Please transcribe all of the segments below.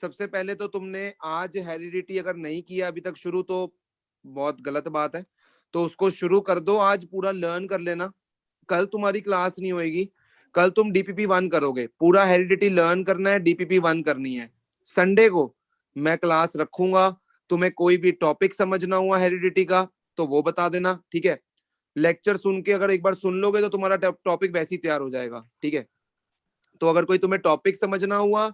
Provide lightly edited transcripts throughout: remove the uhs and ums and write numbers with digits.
सबसे पहले तो तुमने आज हेरिडिटी अगर नहीं किया अभी तक शुरू, तो बहुत गलत बात है। तो उसको शुरू कर दो, आज पूरा लर्न कर लेना। कल तुम्हारी क्लास नहीं होएगी, कल तुम डीपीपी 1 करोगे। पूरा हेरिडिटी लर्न करना है, डीपीपी 1 करनी है। संडे को मैं क्लास रखूंगा, तुम्हें कोई भी टॉपिक समझना हुआ हेरिडिटी का तो वो बता देना, ठीक है। लेक्चर सुन के अगर एक बार सुन लोगे तो तुम्हारा टॉपिक वैसे ही तैयार हो जाएगा, ठीक है। तो अगर कोई तुम्हें टॉपिक समझना हुआ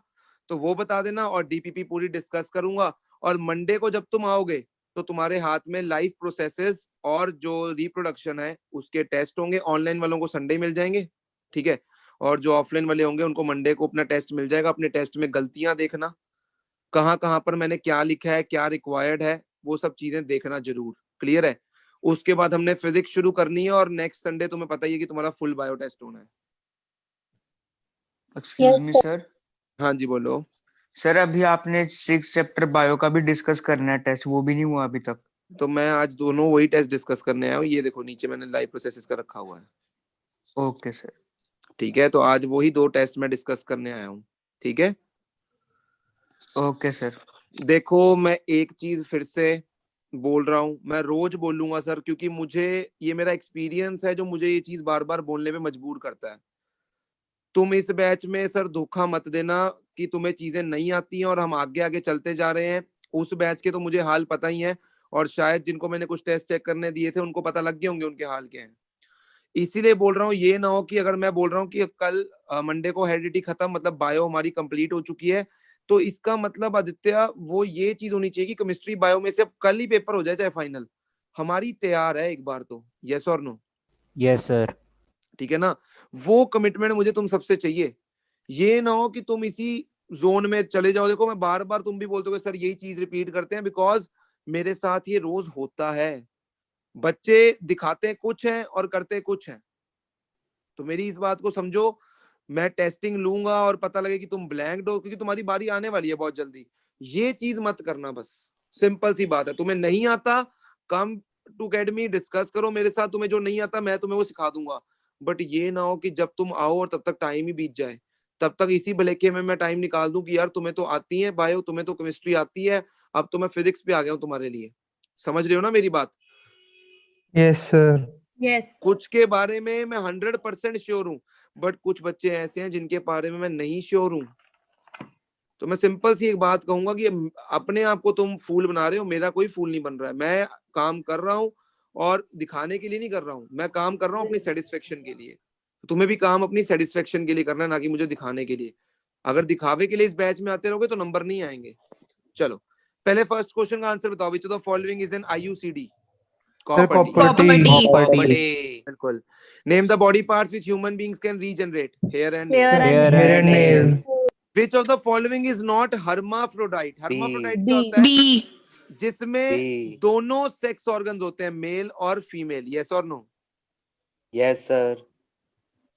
तो वो बता देना, और डीपीपी पूरी डिस्कस करूंगा। और मंडे को जब तुम आओगे तो तुम्हारे हाथ में लाइव प्रोसेसेस और जो रिप्रोडक्शन है उसके टेस्ट होंगे। ऑनलाइन वालों को संडे मिल जाएंगे, ठीक है। और जो ऑफलाइन वाले होंगे उनको मंडे को अपना टेस्ट मिल जाएगा। अपने टेस्ट में गलतियां देखना, कहाँ कहाँ पर मैंने क्या लिखा है, क्या रिक्वायर्ड है, वो सब चीजें देखना जरूर। क्लियर है? उसके बाद हमने फिजिक्स शुरू करनी है, और नेक्स्ट संडे तुम्हें पता ही है कि तुम्हारा फुल बायो टेस्ट होना है। Excuse me sir. हाँ जी बोलो। सर अभी आपने 6 चैप्टर बायो का भी डिस्कस करना है टेस्ट, वो भी नहीं हुआ अभी तक। तो मैं आज दोनों वही टेस्ट डिस्कस करने आया हूँ। ये देखो नीचे मैंने लाइव प्रोसेसेस का रखा हुआ है। Okay sir. ठीक है, तो आज वही 2 टेस्ट में डिस्कस करने आया हूँ, ठीक है। Okay sir. देखो मैं एक चीज फिर से बोल रहा हूँ, मैं रोज बोलूंगा सर, क्योंकि मुझे ये मेरा एक्सपीरियंस है जो मुझे ये चीज बार बार बोलने पे मजबूर करता है। तुम इस बैच में सर धोखा मत देना कि तुम्हें चीजें नहीं आती हैं और हम आगे आगे चलते जा रहे हैं। उस बैच के तो मुझे हाल पता ही है, और शायद जिनको मैंने कुछ टेस्ट चेक करने दिए थे उनको पता लग गए होंगे उनके हाल क्या है। इसीलिए बोल रहा हूँ, ये ना हो कि अगर मैं बोल रहा हूँ कि कल मंडे को हेरिडिटी खत्म, मतलब बायो हमारी कंप्लीट हो चुकी है, तो इसका मतलब आदित्य वो ये चीज होनी चाहिए कि केमिस्ट्री बायो में से अब कल ही पेपर हो जाए, चाहे फाइनल हमारी तैयार है एक बार तो। यस और नो? Yes sir. ठीक है ना? वो कमिटमेंट मुझे तुम सबसे चाहिए। ये ना हो कि तुम इसी जोन में चले जाओ। देखो मैं बार बार, तुम भी बोलते हो सर यही चीज रिपीट करते हैं, बिकॉज मेरे साथ ये रोज होता है। बच्चे दिखाते कुछ हैं और करते कुछ हैं। तो मेरी इस बात को समझो। मैं टेस्टिंग लूंगा और पता लगे कि तुम ब्लैंक हो, क्योंकि तुम्हारी बारी आने वाली है बहुत जल्दी। ये चीज मत करना, बस सिंपल सी बात है। तुम्हें नहीं आता, कम टू अकेडमी, डिस्कस करो मेरे साथ। तुम्हें जो नहीं आता मैं तुम्हें वो सिखा दूंगा। बट ये ना हो कि जब तुम आओ और तब तक टाइम ही बीत जाए। तब तक इसी भलेखे में मैं टाइम निकाल दूं कि यार तुम्हें तो आती है बायो, तुम्हें तो केमिस्ट्री आती है, अब तो मैं फिजिक्स पे आ गया हूं तुम्हारे लिए। समझ रहे हो ना मेरी बात? Yes sir. यस। कुछ के बारे में मैं 100% श्योर हूँ, बट कुछ बच्चे ऐसे हैं जिनके बारे में मैं नहीं श्योर हूँ। तो मैं सिंपल सी एक बात कहूंगा कि अपने आप को तुम फूल बना रहे हो, मेरा कोई फूल नहीं बन रहा है। मैं काम कर रहा हूँ, और दिखाने के लिए नहीं कर रहा हूँ, मैं काम कर रहा हूँ अपनी सेटिस्फेक्शन के लिए। तुम्हें भी काम अपनी सेटिस्फेक्शन के लिए करना है, ना कि मुझे दिखाने के लिए। अगर दिखावे के लिए इस बैच में आते रहोगे तो नंबर नहीं आएंगे। चलो पहले फर्स्ट क्वेश्चन का आंसर बताओ। Which of the following is an IUCD? Copper T. बिल्कुल। Name the body parts which human beings can regenerate? Hair and nails. Hair and hair and nails. Which of the following is not hermaphrodite? hermaphrodite क्या B. होता है? B. जिसमें B. दोनों sex organs होते हैं, mail और female. Yes और no? Yes sir.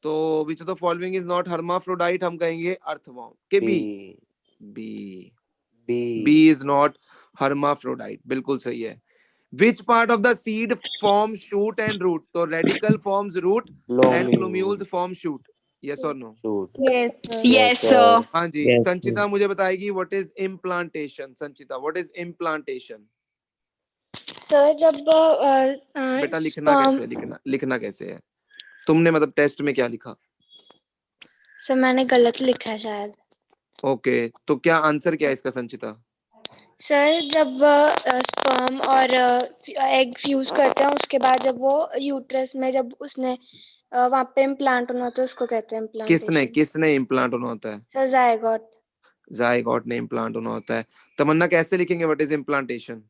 तो which of the following is not hermaphrodite? हम कहेंगे अर्थवॉर्म के B. B B. B is not hermaphrodite, बिल्कुल सही है। Which part of the seed forms shoot and root? तो radical forms root and plumule forms shoot. Yes or no? Shoot. Yes, sir. Yes sir. हाँ जी। Yes, संचिता मुझे बताएगी what is implantation. Sanchita, what is implantation? Sir जब बेटा लिखना कैसे है? लिखना कैसे है? तुमने मतलब टेस्ट में क्या लिखा? सर मैंने गलत लिखा है शायद। ओके, तो क्या आंसर क्या है इसका संचिता? सर जब स्पर्म और एग फ्यूज करते हैं उसके बाद जब वो यूट्रस में जब उसने वहां पे इम्प्लांट होना होता है उसको कहते हैं किसने इम्प्लांटेशन। किसने इम्प्लांट होना होता है? Sir zygote. जायगोट ने इम्प्लांट होना होता है। तमन्ना कैसे लिखेंगे व्हाट इज इम्प्लांटेशन?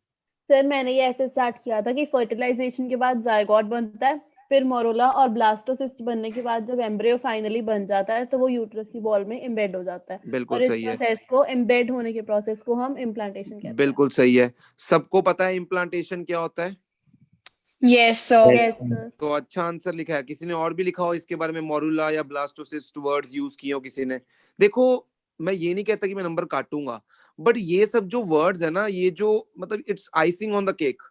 सर मैंने ये ऐसे स्टार्ट किया था कि फर्टिलाइजेशन के बाद जायगोट बनता है, फिर मोरोला और ब्लास्टोसिस्ट बनने के बाद जब एम्ब्रियो फाइनली बन जाता है तो वो यूट्रस की बॉल में एम्बेड हो जाता है। बिल्कुल और इस सही है। प्रोसेस को एम्बेड होने के प्रोसेस को हम इम्प्लांटेशन कहते हैं। बिल्कुल सही है। सबको पता है इम्प्लांटेशन क्या होता है? Yes sir. Yes, sir. तो अच्छा आंसर लिखा है। किसी ने और भी लिखा हो इसके बारे में, मोरुला या ब्लास्टोसिस्ट वर्ड्स यूज किए हो किसी ने? देखो मैं ये नहीं कहता कि मैं नंबर काटूंगा, बट ये सब जो वर्ड्स है ना, ये जो मतलब it's icing on the cake.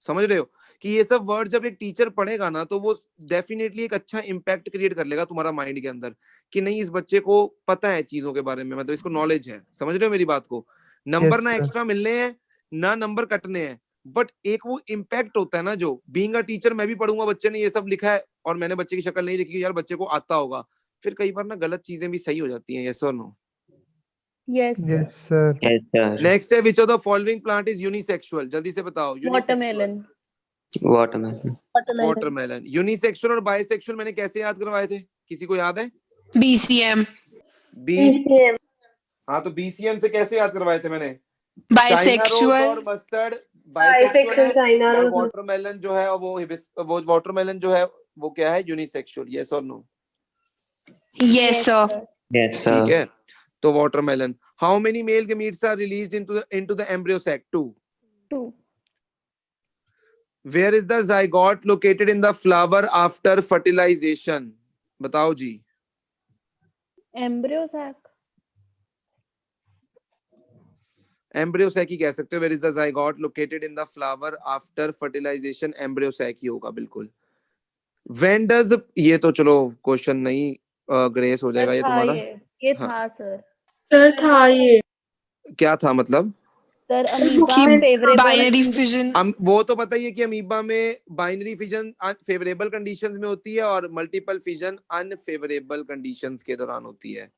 समझ रहे हो कि ये सब वर्ड जब एक टीचर पढ़ेगा ना तो वो डेफिनेटली एक अच्छा इम्पैक्ट क्रिएट कर लेगा तुम्हारा माइंड के अंदर, कि नहीं इस बच्चे को पता है चीजों के बारे में, मतलब इसको नॉलेज है। समझ रहे हो मेरी बात को? नंबर Yes, ना sir. एक्स्ट्रा मिलने हैं ना नंबर कटने हैं, बट एक वो इम्पैक्ट होता है ना, जो बीइंग अ टीचर मैं भी पढ़ूंगा बच्चे ने ये सब लिखा है और मैंने बच्चे की शक्ल नहीं देखी, यार बच्चे को आता होगा, फिर कई बार ना गलत चीजें भी सही हो जाती हैं। यस और no? Yes, sir. Yes, sir. Yes, sir. Next है which of the following plant is unisexual? जल्दी से बताओ। Watermelon. Watermelon. वाटरमेलन। यूनिसेक्सुअल और बाइसेक्सुअल मैंने कैसे याद करवाए थे, किसी को याद है? BCM. हाँ, तो बीसीएम से कैसे याद करवाए थे मैंने? China rose Bisexual. और मस्टर्ड बाइसेक्सुअल है, और वाटरमेलन जो है वो वाटरमेलन जो है वो क्या है? यूनिसेक्सुअल। यस और no? Yes, sir. Yes, sir. ठीक है, तो watermelon. How many male gametes are released into the embryo sac? 2. 2. Where is the zygote located in the flower after fertilization? बताओ जी। Embryo sac. एम्ब्रियो सैक ही कह सकते हो। Where is the zygote located in the flower after fertilization? Embryo sac ही होगा बिल्कुल। When does, ये तो चलो क्वेश्चन नहीं, ग्रेस हो जाएगा ये था तुम्हारा। ये हाँ। था सर। सर था ये। क्या था मतलब? सर अमीबा कि फेवरेबल binary fission. वो तो पता ही है कि अमीबा में बाइनरी फिजन फेवरेबल कंडीशंस में होती है और मल्टीपल फिजन अनफेवरेबल कंडीशंस के दौरान होती है।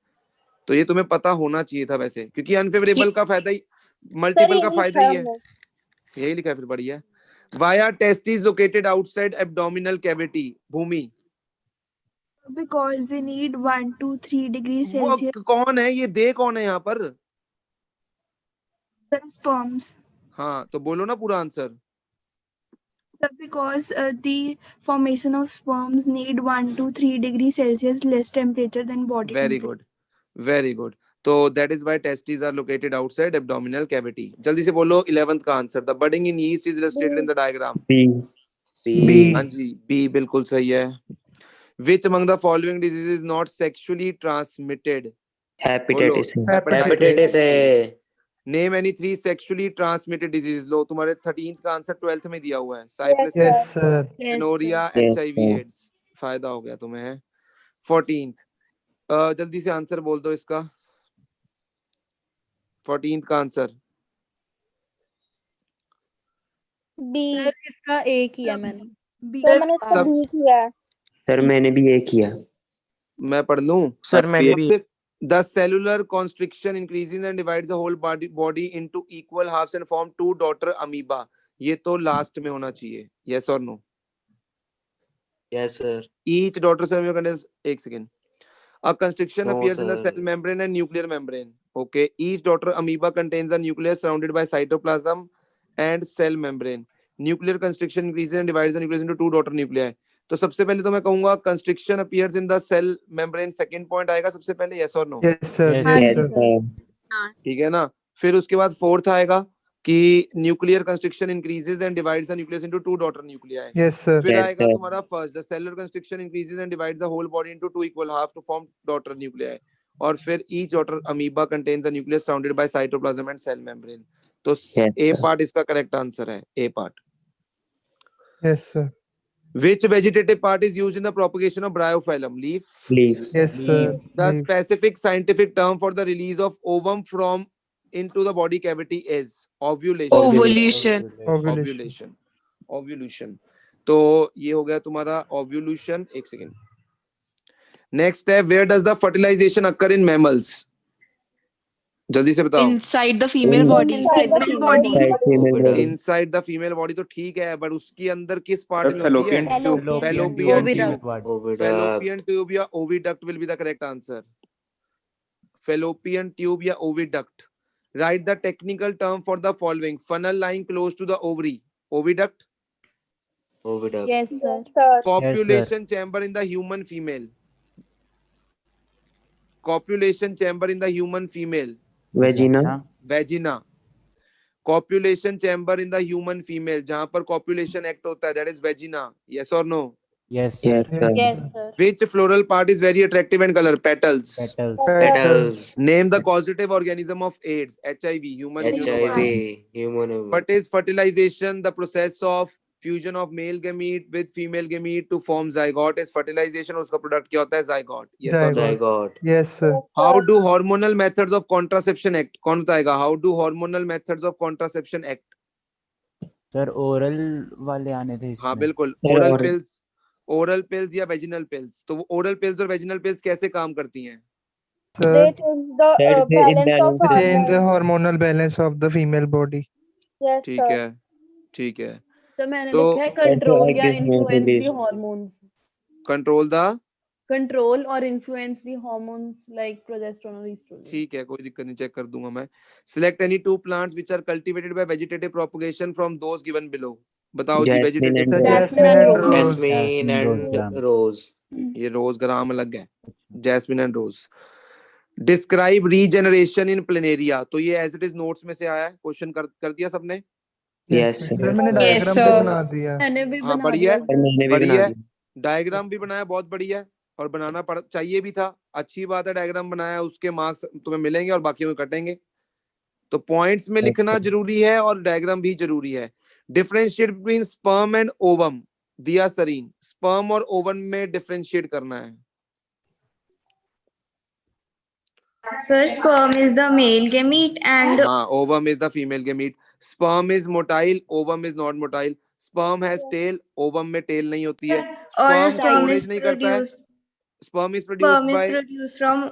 तो ये तुम्हें पता होना चाहिए था वैसे, क्योंकि अनफेवरेबल का फायदा ही मल्टीपल का फायदा ही है। यही लिखा है फिर, बढ़िया। Why are testes located outside abdominal cavity? Bhumi. Because they need 1 to 3 degrees वो Celsius कौन है ये? दे कौन है यहाँ पर? for sperms. हाँ, तो बोलो ना पूरा answer. Because the formation of sperms need 1 to 3 degrees Celsius less temperature than body very temperature. Good, very good. तो that is why testis are located outside abdominal cavity. जल्दी से बोलो 11th का answer. The budding in yeast is illustrated in the diagram. B. B. हाँ जी, B बिल्कुल सही है। Which among the following diseases is not sexually transmitted? Hepatitis A. Hepatitis A. Name any 3 sexually transmitted diseases. लो, तुम्हारे 13th का answer 12th में दिया हुआ है। Syphilis, Yes, sir. gonorrhea, Yes, HIV, sir. AIDS। फायदा हो गया तुम्हें। 14th, जल्दी से आंसर बोल दो इसका। 14th का आंसर। बी। सर इसका A किया मैंने। सर मैंने इसका बी किया। सर मैंने भी ये किया। मैं पढ़ लूं? सर मैंने भी The cellular constriction increases and divides the whole body into equal halves and form 2 daughter amoeba. ये तो लास्ट में होना चाहिए। Yes or no? Yes, sir. Each daughter cell contains, एक second. A constriction No, appears in the sir. cell membrane and nuclear membrane. Okay. Each daughter amoeba contains a nucleus surrounded by cytoplasm and cell membrane. Nuclear constriction increases and divides the nucleus into 2 daughter nuclei. तो सबसे पहले तो मैं कहूंगा constriction appears in the cell membrane, second point आएगा सबसे पहले। Yes और no? Yes, sir. Yes, Yes, Yes, sir. sir. ठीक है ना। फिर उसके बाद फोर्थ आएगा कि nuclear constriction increases and divides the nucleus into 2 daughter nuclei. Yes, sir. फिर Yes, आएगा sir. तुम्हारा first, the cellular constriction increases and divides the whole body into 2 equal half to form daughter nuclei. और फिर each daughter amoeba contains a nucleus surrounded by cytoplasm and cell membrane. तो Yes, A sir. Part इसका correct answer है, A part. Yes, sir. Which vegetative part is used in the propagation of bryophyllum? Leaf. Leaf. Yes, sir. The Leaf. specific scientific term for the release of ovum from into the body cavity is ovulation. Ovulation. Ovulation. Ovulation. Ovulation. तो ये हो गया तुम्हारा ovulation। एक second. Next है, where does the fertilization occur in mammals? जल्दी से बताओ। Inside the female body. Inside the female body. Inside female body. Inside the female body तो ठीक है, बट उसके अंदर किस पार्ट में होती fallopian है? tube. Fallopian Oviduct. Oviduct. Fallopian tube या oviduct will be the correct answer. Fallopian tube या oviduct. Write the technical term for the following. Funnel lying close to the ovary. Oviduct. Oviduct. Yes sir. Sir Copulation chamber in the human female. Copulation chamber in the human female. Vagina. Vagina. Copulation chamber in the human female, जहां पर copulation act होता है, that is vagina. Yes or no? Yes, Yes, sir. sir. Yes sir. Which floral part is very attractive in color? Petals. Petals. Petals. Name the causative organism of AIDS. HIV. Human HIV. immunoglobulin. Human. What is fertilization? The process of fusion of male gamete with female gamete to form zygote is fertilization, उसका product क्या होता है? Zygote. Yes और no? Zygote. Yes, sir. How do hormonal methods of contraception act? कौन बताएगा? How do hormonal methods of contraception act? Sir oral वाले आने थे हाँ इसमें। बिल्कुल, Sir, oral oral. Pills, oral pills या वेजिनल पिल्स। तो ओरल पिल्स और वेजिनल पिल्स कैसे काम करती हैं? Sir, They change the Sir, they balance of imbalance they change the hormones. hormonal balance of the female body. Yes, ठीक sir. है, ठीक है। तो मैंने तो लिखा है That's कंट्रोल why या it is more influence the released. Hormones. Control the, control और influence the hormones like progesterone और एस्ट्रोजन। ठीक है, कोई दिक्कत नहीं, चेक कर दूंगा मैं। Select any two plants which are cultivated by vegetative propagation from those given below. बताओ जी, Jasmine vegetative. and Sir, rose. Jasmine and rose. Jasmine and rose. ये रोज ग्राम अलग है, jasmine and rose. Describe regeneration in planaria. तो ये as it is notes में से आया है, क्वेश्चन कर दिया सबने? Yes, sir. sir. Sir, मैंने Yes, डायग्राम sir. भी बना दिया। मैंने भी हाँ, बना बढ़िया दिया। है, Sir, मैंने भी बढ़िया बना है। दिया। डायग्राम भी बनाया, बहुत बढ़िया है, और बनाना चाहिए भी था। अच्छी बात है, डायग्राम बनाया, उसके मार्क्स तुम्हें मिलेंगे और बाकी में कटेंगे। तो पॉइंट्स में लिखना Okay. जरूरी है और डायग्राम भी जरूरी है। Differentiate between sperm and ovum दिया सरीन। स्पर्म और ओवम में डिफरेंशिएट करना है। Sir, sperm is the male gamete and हाँ, ovum is the female gamete. Sperm is motile, ovum is not motile. Sperm has tail, ovum में tail नहीं होती है। or Sperm sperm is storage नहीं करता है। produced Sperm is produced by, from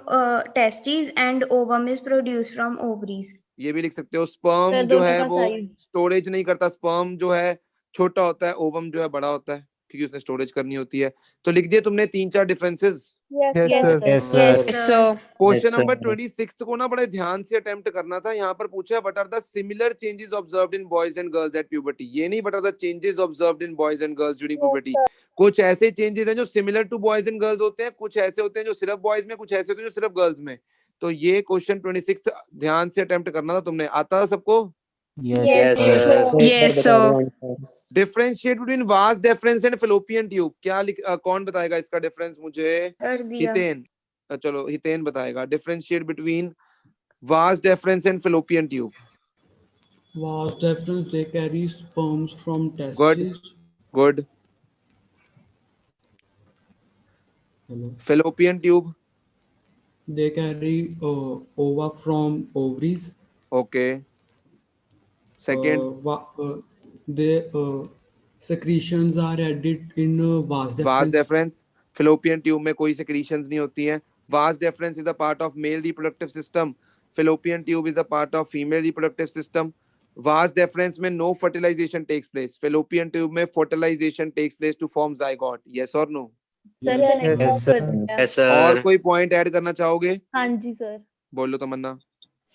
testes and ovum is produced from ovaries. ये भी लिख सकते हो। स्पर्म सर जो दोनों है का वो साइज। स्टोरेज नहीं करता। स्पर्म जो है छोटा होता है, ओवम जो है बड़ा होता है, क्योंकि उसने स्टोरेज करनी होती है। तो लिख दिए तुमने 3-4 differences. Yes, Yes, Yes, sir. sir. Yes, sir. Yes, sir. Question Yes, number sir. 26 को ना बड़े ध्यान से अटेम्प्ट करना था। यहाँ पर पूछा है what are the similar changes observed in boys and girls at puberty. ये नहीं, what are the changes observed in boys and girls during puberty. कुछ ऐसे चेंजेस हैं जो similar to boys and girls होते हैं, कुछ ऐसे होते हैं जो सिर्फ बॉयज में, कुछ ऐसे होते हैं जो सिर्फ गर्ल्स में। तो ये क्वेश्चन 26 ध्यान से अटेम्प्ट करना था तुमने। आता था सबको? Yes, Yes, sir. sir. Yes, बता sir. दो answer. Differentiate between vas deferens and fallopian tube. क्या कौन बताएगा इसका डिफरेंस मुझे? कर दिया। हितेन। चलो हितेन बताएगा। Differentiate between vas deferens and fallopian tube. Vas deferens, they carry sperms from Good. testes. Good. Hello. Fallopian tube. They carry ova from ovaries. Okay. Second, They secretions are added in vas वास deferens. Difference. Fallopian tube में कोई secretions नहीं होती हैं। Vas deferens is a part of male reproductive system. Fallopian tube is a part of female reproductive system. Vas deferens में no fertilisation takes place. Fallopian tube में fertilization takes place to form zygote. Yes और no? Sir Yes, connect Yes, कर sir. दिया। Yes, sir. और कोई point add करना चाहोगे? हाँ जी सर। बोलो तमन्ना।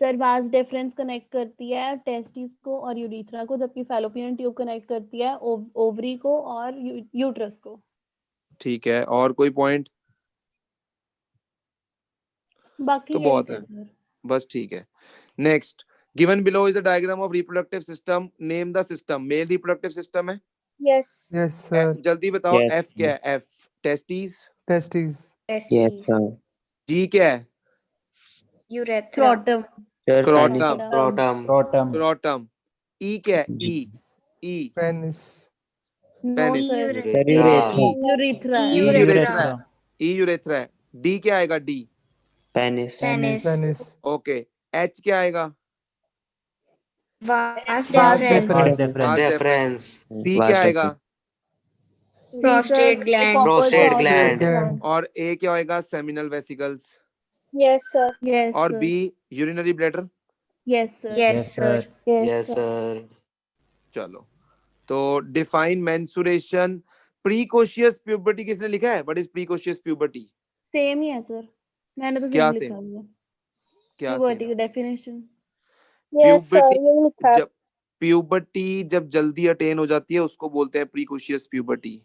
सर वास डिफरेंस कनेक्ट करती है टेस्टिस को और यूरिथ्रा को, जबकि फैलोपियन ट्यूब कनेक्ट करती है ओवरी को और यूट्रस को। ठीक है, और कोई पॉइंट? बाकी तो यही बहुत थे है, सर। बस ठीक है। Next, given below is the diagram of reproductive system. Name the system. Male reproductive system है। Yes. Yes, sir. जल्दी बताओ। Yes. एफ क्या है? F testis. Testes. Yes, Testes, sir. जी क्या है? urethra, क्रोटम। Sir, Scrotum. penis. Scrotum. Scrotum. क्रोटम। E क्या है? E. E Penis. No penis. Sir. Sir, Urethra. Urethra. E urethra, urethra. E urethra है। D क्या आएगा? D. Penis. penis, Penis. Okay. H क्या आएगा? vas Vas deferens, deferens. Vas Deferens. सी क्या आएगा? prostate gland, Prostate gland. Gland. और A क्या होएगा? Seminal vesicles. Yes, sir. Yes और B urinary bladder. Yes sir. yes sir, Yes, sir. चलो, तो डिफाइन मेंसुरेशन। प्रीकोशियस प्यूबर्टी किसने लिखा है? What is precocious puberty? Same ही है सर, मैंने तो क्या सेम लिखा same? हुआ है। क्या प्यूबर्टी same? की डेफिनेशन। Yes, sir. Puberty ये लिखा है। जब प्यूबर्टी जब जल्दी अटेन हो जाती है उसको बोलते हैं प्रीकोशियस प्यूबर्टी।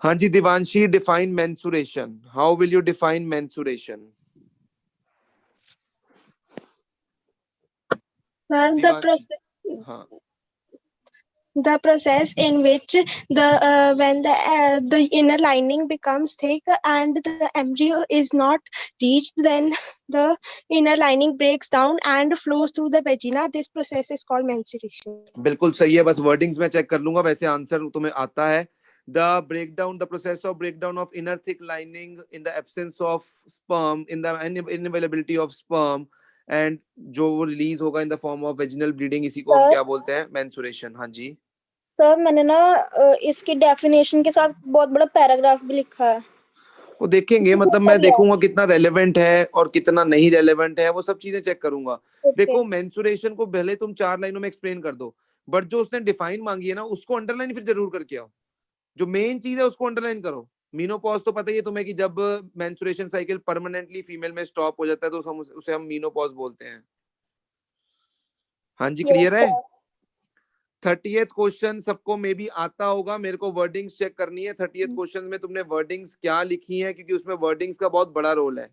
हाँ जी Divanshi, define menstruation. How will you define menstruation? Sir, the Divanshi. process. हाँ, the process in which when the inner lining becomes thick and the embryo is not reached, then the inner lining breaks down and flows through the vagina. This process is called menstruation. बिल्कुल सही है, बस wordings में check कर लूंगा, वैसे answer तुम्हें आता है. The breakdown, the process of breakdown of inner thick lining in the absence of sperm, in the inavailability of sperm, and जो वो रिलीज होगा in the form of vaginal bleeding, इसी को हम Sir? क्या बोलते हैं? menstruation. हाँ जी. सर मैंने ना इसकी डेफिनेशन के साथ बहुत बड़ा पैराग्राफ भी लिखा है. वो देखेंगे, मतलब मैं देखूंगा कितना रेलेवेंट है और कितना नहीं रेलेवेंट है, वो सब चीजें चेक करूंगा. देखो, मेंस्ट्रुएशन को भले तुम 4 लाइनों में एक्सप्लेन कर दो, बट जो उसने डिफाइन मांगी है ना, उसको अंडरलाइन फिर जरूर करके आओ. जो मेन चीज है उसको अंडरलाइन करो. मीनोपॉज तो पता ही है तुम्हें कि जब मेंस्ट्रुएशन साइकिल परमानेंटली फीमेल में स्टॉप हो जाता है तो उसे हम मीनोपॉज बोलते हैं. हाँ जी, क्लियर है. 30th क्वेश्चन सबको मे बी आता होगा, मेरे को वर्डिंग्स चेक करनी है. 30th क्वेश्चन में तुमने वर्डिंग्स क्या लिखी है, क्योंकि उसमें वर्डिंग्स का बहुत बड़ा रोल है.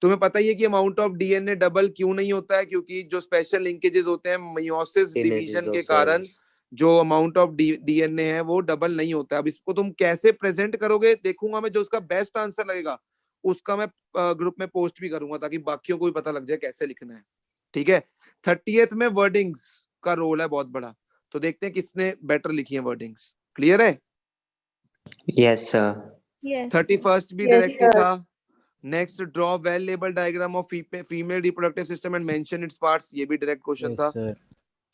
तुम्हें पता ही है कि अमाउंट ऑफ डीएनए डबल क्यों नहीं होता है, क्योंकि जो स्पेशल लिंकेजेस होते हैं मेयोसिस डिवीजन के कारण जो अमाउंट ऑफ डीएनए है वो डबल नहीं होता है. अब इसको तुम कैसे प्रेजेंट करोगे देखूंगा मैं, जो उसका बेस्ट आंसर लगेगा उसका मैं ग्रुप में पोस्ट भी करूंगा ताकि बाकियों को भी पता लग जाए कैसे लिखना है. ठीक है. 30th में वर्डिंग्स का रोल है बहुत बड़ा, तो देखते हैं किसने बेटर लिखी है वर्डिंग्स. क्लियर है? Yes sir. 31st भी डायरेक्ट ही था. Next, draw well label diagram of female reproductive system and mention its parts. ये भी डायरेक्ट क्वेश्चन था.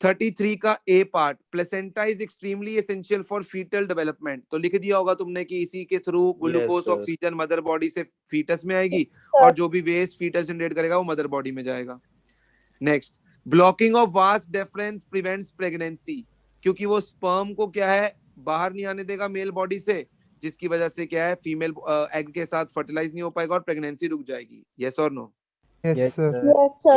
33 का A part, placenta is extremely essential for foetal development. तो लिख दिया होगा तुमने कि इसी के through glucose oxygen mother body से फीटस में आएगी और जो भी वेस्ट फीटस जनरेट करेगा वो मदर बॉडी में जाएगा. Next, blocking of vas deferens prevents pregnancy, क्योंकि वो स्पर्म को क्या है बाहर नहीं आने देगा मेल बॉडी से, जिसकी वजह से क्या है फीमेल एग के साथ फर्टिलाइज नहीं हो पाएगा और प्रेगनेंसी रुक जाएगी. यस और no? Yes, sir.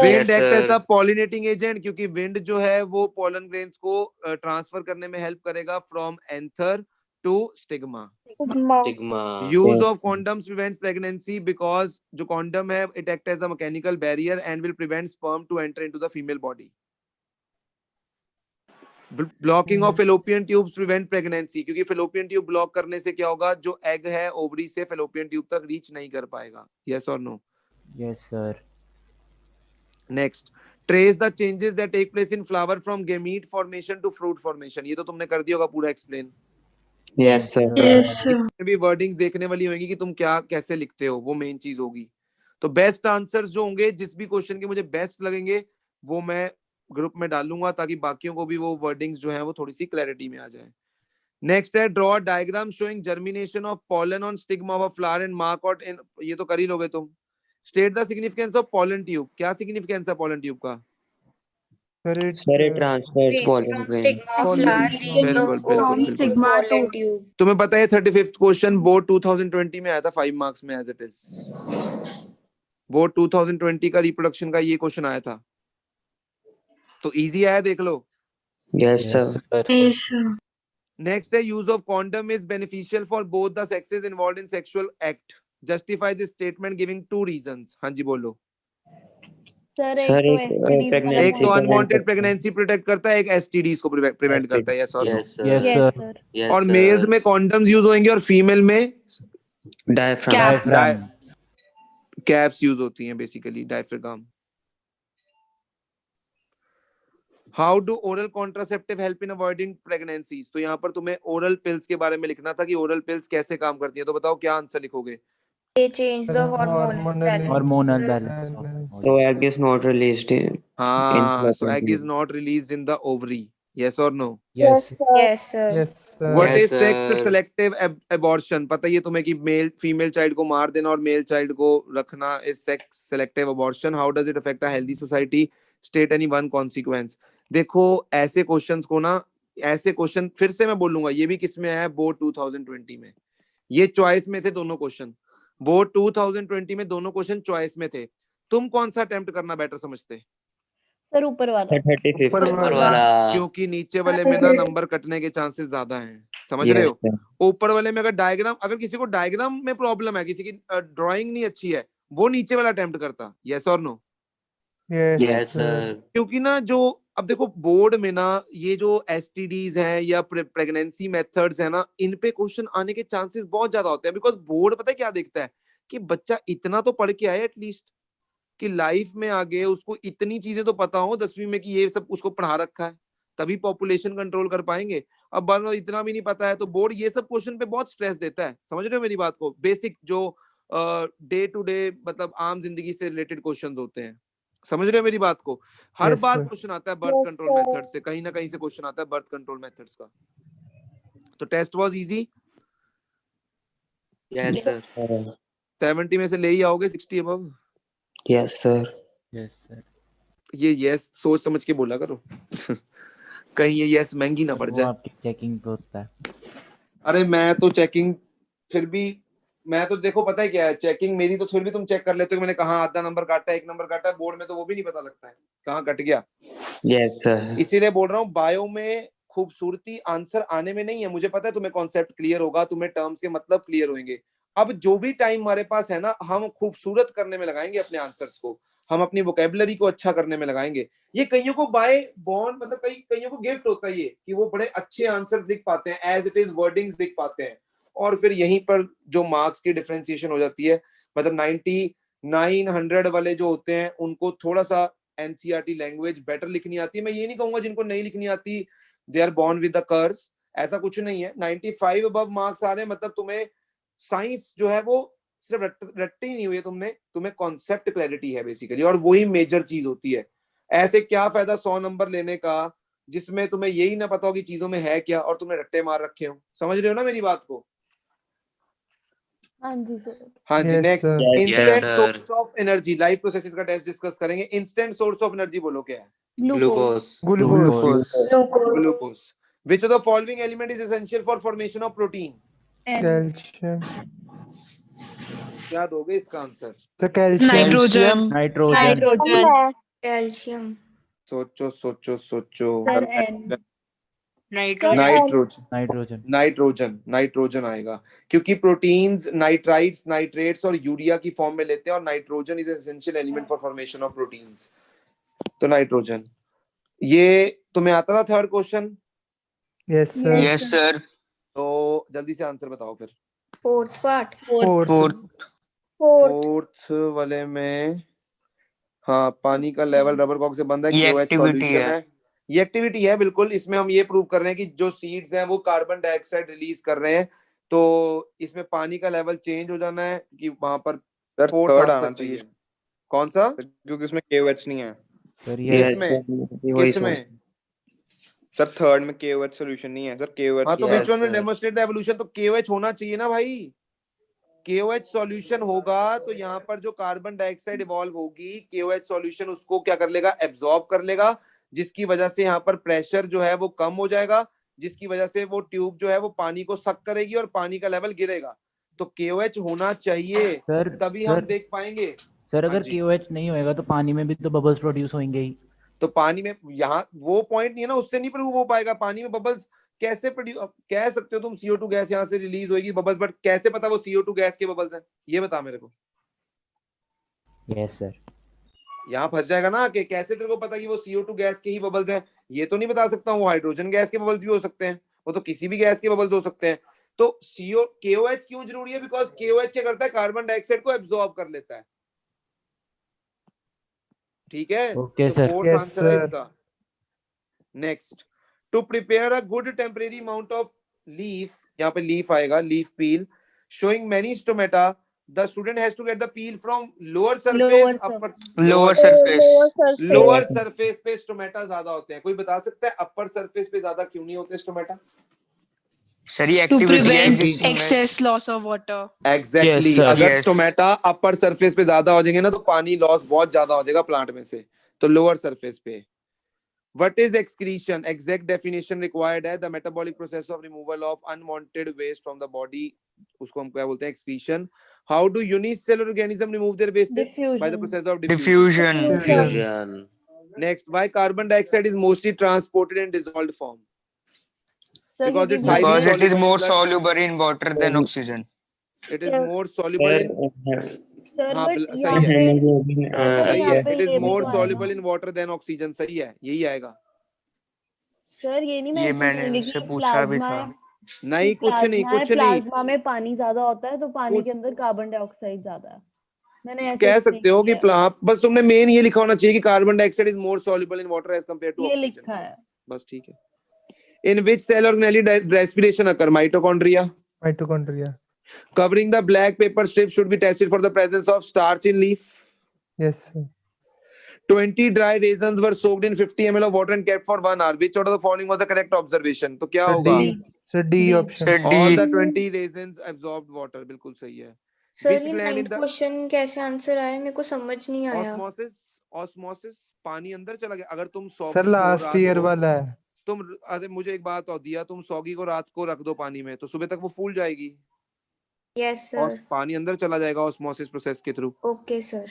Wind act as a pollinating agent, क्योंकि विंड जो है वो पोलन ग्रेन्स को ट्रांसफर करने में हेल्प करेगा from anther to stigma. Use of condoms prevents pregnancy because जो condom है it act as a mechanical barrier and will prevent sperm to enter into the female body. Blocking of fallopian tubes prevent pregnancy, क्योंकि fallopian tube block करने से क्या होगा, जो egg है ovary से fallopian tube तक रीच नहीं कर पाएगा. यस और no? Yes sir. Next, trace the changes that take place in flower from gamete formation to fruit formation. ये तो तुमने कर दिया होगा पूरा एक्सप्लेन. Yes sir. इसमें भी वर्डिंग्स देखने वाली होंगी कि तुम क्या कैसे लिखते हो, वो मेन चीज होगी. तो बेस्ट आंसर्स जो होंगे, जिस भी क्वेश्चन के मुझे बेस्ट लगेंगे वो मैं ग्रुप में डालूंगा ताकि बाकियों को भी वो वर्डिंग्स जो है वो थोड़ी सी क्लैरिटी में आ जाए. नेक्स्ट है, draw diagram showing germination of pollen on stigma of a flower and mark out in. ये तो कर ही लोगे तुम. State the significance of pollen tube. क्या सिग्निफिकेंस है पॉलन ट्यूब का? Sir, sir it transfers pollen grain. From stigma to तुम्हें पता है 35th क्वेश्चन बोर्ड 2020 में आया था 5 मार्क्स में एज इट इज. बोर्ड 2020 का रिप्रोडक्शन का ये क्वेश्चन आया था, तो इजी आया, देख लो. Yes sir. नेक्स्ट है, use of condom is beneficial for both the sexes involved in sexual act. Justify this statement giving 2 reasons. हाँ जी बोलो. सर एक तो अनवांटेड प्रेगनेंसी प्रोटेक्ट करता है, एक एसटीडीज को प्रिवेंट करता है. यस और नो? Yes sir. और मेल्स में कॉन्डम्स यूज होंगे और फीमेल में डायफ्राम. कैप्स यूज होती हैं, basically diaphragm. How do oral contraceptive help in avoiding pregnancies. तो यहाँ पर तुम्हें ओरल पिल्स के बारे में लिखना था कि ओरल पिल्स कैसे काम करती हैं. तो बताओ क्या आंसर लिखोगे? they change the Hormonal balance. So egg is not released in. हाँ, so egg is not released in the ovary. Yes or no? Yes. yes sir Yes, sir. What Yes, is sex sir. selective abortion? पता ही है तुम्हें कि male female child को मार देना और male child को रखना is sex selective abortion. How does it affect a healthy society? State any one consequence. देखो ऐसे क्वेश्चंस को ना, ऐसे क्वेश्चन फिर से मैं बोलूंगा, ये भी किस में आया है? बोर्ड 2020 में. ये चॉइस में थे दोनों क्वेश्चन. बोर्ड 2020 में दोनों क्वेश्चन चॉइस में थे. तुम कौन सा अटेम्प्ट करना बेटर समझते? सर ऊपर वाला. 35 ऊपर वाला, क्योंकि नीचे वाले में ना नंबर कटने के चांसेस ज्यादा हैं. समझ रहे हो? ऊपर वाले में अगर डायग्राम, अगर किसी को डायग्राम में प्रॉब्लम है, किसी की ड्राइंग नहीं अच्छी है, वो नीचे वाला अटेम्प्ट करता. यस और नो? Yes, yes sir. क्योंकि ना जो अब देखो बोर्ड में ना ये जो एसटीडीज हैं या प्रेगनेंसी मेथड्स है ना, इन पे क्वेश्चन आने के चांसेस बहुत ज्यादा होते हैं, बिकॉज बोर्ड पता है क्या देखता है कि बच्चा इतना तो पढ़ के आए एटलीस्ट, कि लाइफ में आगे उसको इतनी चीजें तो पता हो 10वीं में कि ये सब उसको पढ़ा रखा है, तभी पॉपुलेशन कंट्रोल कर पाएंगे। अब बार इतना भी नहीं पता है तो बोर्ड ये सब क्वेश्चन पे बहुत स्ट्रेस देता है। समझ रहे हो मेरी बात को? बेसिक जो डे टू डे मतलब आम जिंदगी से रिलेटेड क्वेश्चंस होते हैं, समझ रहे हो मेरी बात को? हर Yes, बार sir. क्वेश्चन आता है बर्थ कंट्रोल मेथड से, कहीं ना कहीं से क्वेश्चन आता है बर्थ कंट्रोल मेथड्स का। तो test was easy. Yes, sir. 70 में से ले ही आओगे 60 above. Yes, sir. Yes sir. ये यस सोच समझ के बोला करो कहीं ये यस महंगी ना पड़ वो जाए। आपकी चेकिंग पे होता है। अरे मैं तो चेकिंग फिर भी, मैं तो देखो पता है क्या है, चेकिंग मेरी तो फिर भी तुम चेक कर लेते हो, मैंने कहा आधा नंबर काटा है, 1 नंबर काटा है, बोर्ड में तो वो भी नहीं पता लगता है कहाँ कट गया। Yes, sir. इसीलिए बोल रहा हूँ बायो में खूबसूरती आंसर आने में नहीं है, मुझे पता है तुम्हें कॉन्सेप्ट क्लियर होगा, तुम्हें टर्म्स के मतलब क्लियर होंगे। अब जो भी टाइम हमारे पास है ना, हम खूबसूरत करने में लगाएंगे अपने आंसर्स को, हम अपनी वोकेबलरी को अच्छा करने में लगाएंगे। ये कईयों को बाय बॉर्न मतलब कईयों को गिफ्ट होता है ये कि वो बड़े अच्छे आंसर लिख पाते हैं, एज इट इज वर्डिंग्स लिख पाते हैं, और फिर यहीं पर जो मार्क्स की डिफरेंशिएशन हो जाती है। मतलब 99 वाले जो होते हैं उनको थोड़ा सा एनसीईआरटी लैंग्वेज बेटर लिखनी आती है। मैं ये नहीं कहूंगा जिनको नहीं लिखनी आती they are born with the curse, ऐसा कुछ नहीं है। 95 अबव मार्क्स आ रहे हैं मतलब तुम्हें साइंस जो है वो सिर्फ रट्टी नहीं हुई है, तुम्हें कॉन्सेप्ट क्लैरिटी है बेसिकली, और वही मेजर चीज होती है। ऐसे क्या फायदा 100 नंबर लेने का जिसमें तुम्हें यही ना पता हो कि चीजों में है क्या और तुमने रट्टे मार रखे हो। समझ रहे हो ना मेरी बात को? हाँ जी सर। हाँ जी। Yes, next, sir. Instant sir. Source of energy, live processes का टेस्ट डिस्कस करेंगे। इंस्टेंट सोर्स ऑफ एनर्जी बोलो क्या है? Glucose. Glucose. Glucose. Which of the following element is essential for formation of protein? Calcium. क्या दोगे इसका answer? So calcium. Nitrogen. Nitrogen. Calcium. सोचो सोचो सोचो। Sir N. Nitrogen. Nitrogen. Nitrogen आएगा क्योंकि प्रोटीन्स नाइट्राइट्स, नाइट्रेट्स और यूरिया की फॉर्म में लेते हैं, और nitrogen is essential element for formation of proteins. तो नाइट्रोजन। ये तुम्हें आता था third question? Yes, sir. Yes, sir. तो जल्दी से आंसर बताओ फिर। Fourth part. फोर्थ वाले में हाँ, पानी का लेवल रबर कॉक से बंद है, ये KOH activity सॉल्यूशन है। है। ये एक्टिविटी है बिल्कुल। इसमें हम ये प्रूव कर रहे हैं कि जो सीड्स हैं वो कार्बन डाइऑक्साइड रिलीज कर रहे हैं, तो इसमें पानी का लेवल चेंज हो जाना है कि वहां पर फोर्थ थर्ड आंसर आना सही चाहिए। है। कौन सा? क्योंकि उसमें KOH नहीं है सर ये Yes, किसमें? sir. वही किसमें? सर, थर्ड में KOH सॉल्यूशन नहीं है सर। KOH हाँ, तो Yes, which one will sir. Demonstrate the evolution? तो KOH होना चाहिए ना भाई। KOH सॉल्यूशन होगा तो यहाँ पर जो कार्बन डाइऑक्साइड इवॉल्व होगी, KOH सॉल्यूशन उसको क्या कर लेगा? एब्जॉर्ब कर लेगा, जिसकी वजह से यहाँ पर प्रेशर जो है वो कम हो जाएगा, जिसकी वजह से वो ट्यूब जो है वो पानी को सक करेगी और पानी का लेवल गिरेगा। तो KOH होना चाहिए, सर तभी हम सर देख पाएंगे। सर हाँ अगर जी। KOH नहीं होएगा तो पानी में भी तो बबल्स प्रोड्यूस होंगे ही। तो पानी में यहाँ वो पॉइंट नहीं है ना, उससे नहीं प्रूव हो पाएगा। पानी में बबल्स कैसे प्रोड्यूस? कह सकते हो तुम CO2 गैस यहाँ से रिलीज होगी बबल्स, बट कैसे पता वो CO2 गैस के बबल्स हैं? ये बता मेरे को। Yes sir. यहाँ फंस जाएगा ना कि कैसे तेरे को पता कि वो CO2 गैस के ही बबल्स हैं? ये तो नहीं बता सकता हूँ। वो हाइड्रोजन गैस के बबल्स भी हो सकते हैं, वो तो किसी भी गैस के बबल्स हो सकते हैं। तो KOH क्यों जरूरी है? बिकॉज KOH क्या करता है? कार्बन डाइऑक्साइड को एब्जॉर्ब कर लेता है। ठीक है? ओके तो सर। फोर्थ Yes, आंसर है sir. इसका। Next, to prepare a good temporary amount of leaf, यहाँ पे लीफ आएगा, leaf peel showing many stomata, the student has to get the peel from lower surface, upper Lower surface. Lower surface पे stomata ज्यादा होते हैं। कोई बता सकता है अपर सरफेस पे ज्यादा क्यों नहीं होते स्टोमेटा? सर ये टू एक्टिविटी है प्रिवेंट जिसमें excess loss of water. Exactly. Yes, sir. अगर Yes. स्टोमेटा अपर सरफेस पे ज्यादा हो जाएंगे ना तो पानी लॉस बहुत ज्यादा हो जाएगा प्लांट में से, तो लोअर सरफेस पे। What is excretion? Exact definition required है the metabolic process of removal of unwanted waste from the body, उसको हम क्या बोलते हैं? excretion. How do unicellular organism remove their waste? By the process of diffusion. Diffusion. Next, why carbon dioxide is mostly transported in dissolved form? Because it's highly Because it is soluble in more blood. soluble in water than oxygen. It is more soluble in sir हाँ, but सही यहाँ है। पे सही है। यहाँ पे It is ये भी more तो soluble आएगा। in water than oxygen. सही है, यही आएगा। सर ये नहीं ये मेंशन मैंने करेंगे इनसे कि पूछा भी प्लाज्मा था। है, नहीं कुछ नहीं प्लाज्मा है, कुछ नहीं प्लाज्मा में पानी ज्यादा होता है तो पानी कुछ- के अंदर कार्बन डाइऑक्साइड ज्यादा है। मैंने ऐसे कह explain सकते हो कि किया है। बस तुमने मेन ये लिखा होना चाहिए कि carbon dioxide is more soluble in water as compare to ये ऑक्सीजन। लिखा है। बस ठीक है। In which cell organelle respiration occur? Mitochondria. Mitochondria. Covering the black paper strip should be tested for the presence of starch in leaf. Yes, sir. 20 dry raisins were soaked in 50 ml of water and kept for 1 hour. Which out of the following was the correct observation? तो क्या Sir, होगा? D. Sir, D D. option. Sir, All D. the 20 raisins absorbed water. बिल्कुल सही है। Sir Which ये gland in 9th the question कैसे answer आया मेरे को समझ नहीं आया। osmosis पानी अंदर चला गया। अगर तुम Sir, सौगी को last रात year को वाला है. तुम अरे मुझे एक बात और दिया, तुम सौगी को रात को रख दो पानी में तो सुबह तक वो फूल जाएगी यस और सर। पानी अंदर चला जाएगा ऑस्मोसिस प्रोसेस के through. Okay sir.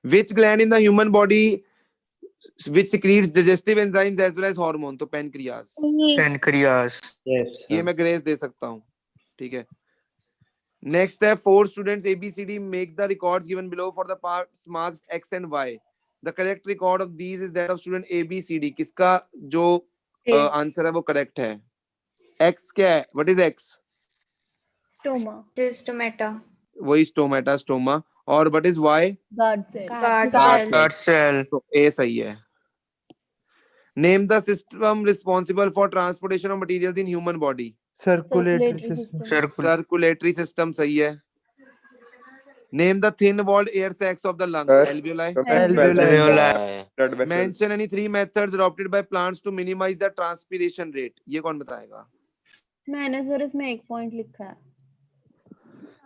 Which gland in the human body which secretes digestive enzymes as well as hormone? तो pancreas। Pancreas. Yes, ये sir. मैं ग्रेस दे सकता हूँ। ठीक है। Next है 4 students ABCD make the records given below for the parts marked X and Y. The correct record of these is that of student ABCD. किसका जो आंसर है वो करेक्ट है? X क्या है? What is X? Stoma. Stomata. वही stomata stoma. और what is Y? Guard cell. Guard cell. तो A सही है। Name the system responsible for transportation of materials in human body. Circulatory system. Circulatory system सही है। Name the thin-walled air sacs of the lungs. Sir, Alveoli. Alveoli. Blood vessels. Mention any 3 methods adopted by plants to minimize the transpiration rate. ये कौन बताएगा? मैंने sir इसमें एक point लिखा है।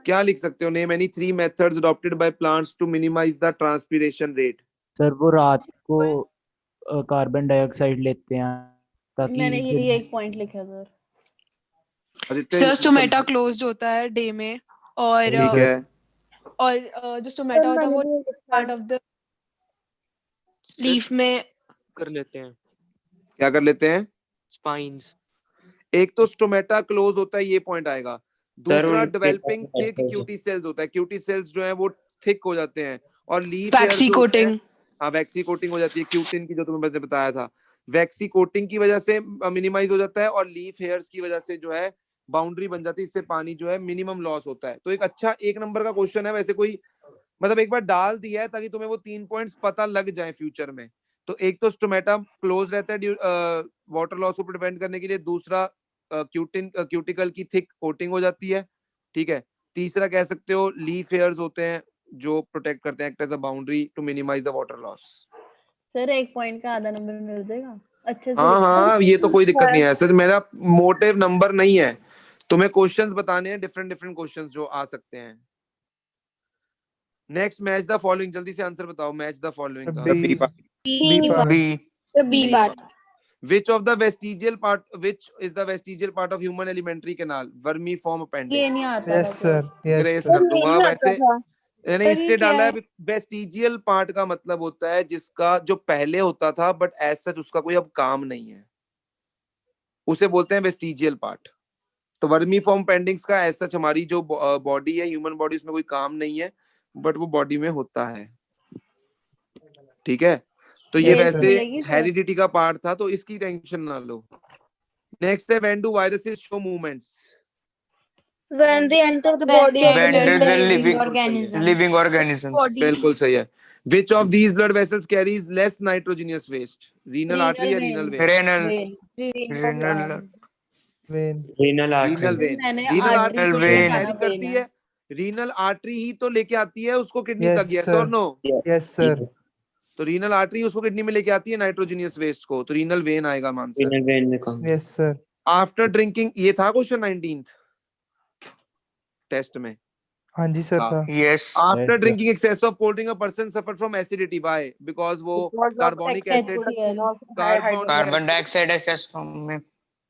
क्या लिख सकते हो? Name any 3 methods adopted by plants to minimize the transpiration rate. Sir वो रात को कार्बन डाइऑक्साइड लेते हैं ताकि मैंने ये एक पॉइंट लिखा है सर। सर स्टोमेटा क्लोज्ड होता है डे में और ठीक है। और जो स्टोमेटा होता है वो पार्ट ऑफ द लीफ में कर लेते हैं क्या कर लेते हैं? स्पाइंस। एक तो स्टोमेटा क्लोज होता है, ये पॉइंट आएगा। दूसरा उनके डेवलपिंग पास थिक message क्यूटी सेल्स होता है। क्यूटी सेल्स जो है वो थिक हो जाते हैं और लीफ वैक्सी कोटिंग। हाँ वैक्सी कोटिंग हो जाती है। क्यूटिन की जो तुम्हें मैंने बताया था, वैक्सी कोटिंग की वजह से मिनिमाइज हो जाता है और लीफ हेयर्स की वजह से जो है बाउंड्री बन जाती है, इससे पानी जो है मिनिमम लॉस होता है। तो एक अच्छा 1 नंबर का क्वेश्चन है। वैसे कोई मतलब एक बार डाल दिया है ताकि तुम्हें वो 3 पॉइंट्स पता लग जाए फ्यूचर में। तो एक तो स्टोमेटा क्लोज रहता है वाटर लॉस को प्रिवेंट करने के लिए। दूसरा क्यूटिकल की थिक कोटिंग हो जाती है। ठीक है। तीसरा कह सकते हो लीफ हेयर्स होते हैं जो प्रोटेक्ट करते हैं, act as a boundary to minimize the water loss. Sir 1 point का आधा नंबर मिल जाएगा अच्छे से। हाँ ये तो कोई दिक्कत नहीं है सर। मेरा मोटिव नंबर नहीं है, तुम्हें क्वेश्चंस बताने हैं, डिफरेंट क्वेश्चंस जो आ सकते हैं। Next match the following. जल्दी से आंसर बताओ मैच द फॉलोइंग का। B part. B part. Which of the vestigial part, which is the vestigial part of human alimentary canal? Vermiform appendix. ये नहीं आता Yes, sir. Yes, grace sir. कर दूंगा। वैसे मैंने सर, ये इसलिए क्या डाला है? है वेस्टिजियल पार्ट का मतलब होता है जिसका जो पहले होता था बट एज सच उसका कोई अब काम नहीं है, उसे बोलते हैं वेस्टिजियल पार्ट। तो वर्मीफॉर्म पेंडिंग्स का एज सच हमारी जो बॉडी है, ह्यूमन बॉडी, उसमें कोई काम नहीं है बट वो बॉडी में होता है। ठीक है। तो ये Yes, वैसे मिलेगी सर। हेरिडिटी का पार्ट था तो इसकी टेंशन ना लो। नेक्स्ट है when do viruses show movements? When they enter the body When When they does the living living organisms. बिल्कुल सही है। Which of these blood vessels carries less nitrogenous waste? Renal artery या renal vein? Renal. Renal Vein. Renal artery. Renal vein। मैंने Renal artery artery को तो vein. carry करती है, renal artery ही तो लेके आती है उसको किडनी Yes, तक। yes sir. or no? Yes, sir. तो रीनल आर्टरी उसको किडनी में लेके आती है नाइट्रोजनियस वेस्ट को, तो रीनल वेन आएगा आंसर। Renal vein में कम। Yes, sir. आफ्टर ड्रिंकिंग, ये था क्वेश्चन 19th टेस्ट में। हाँ जी सर था। Yes. After Yes, drinking excess of cold drink a person suffer from acidity by because वो carbonic acid Carbon dioxide excess में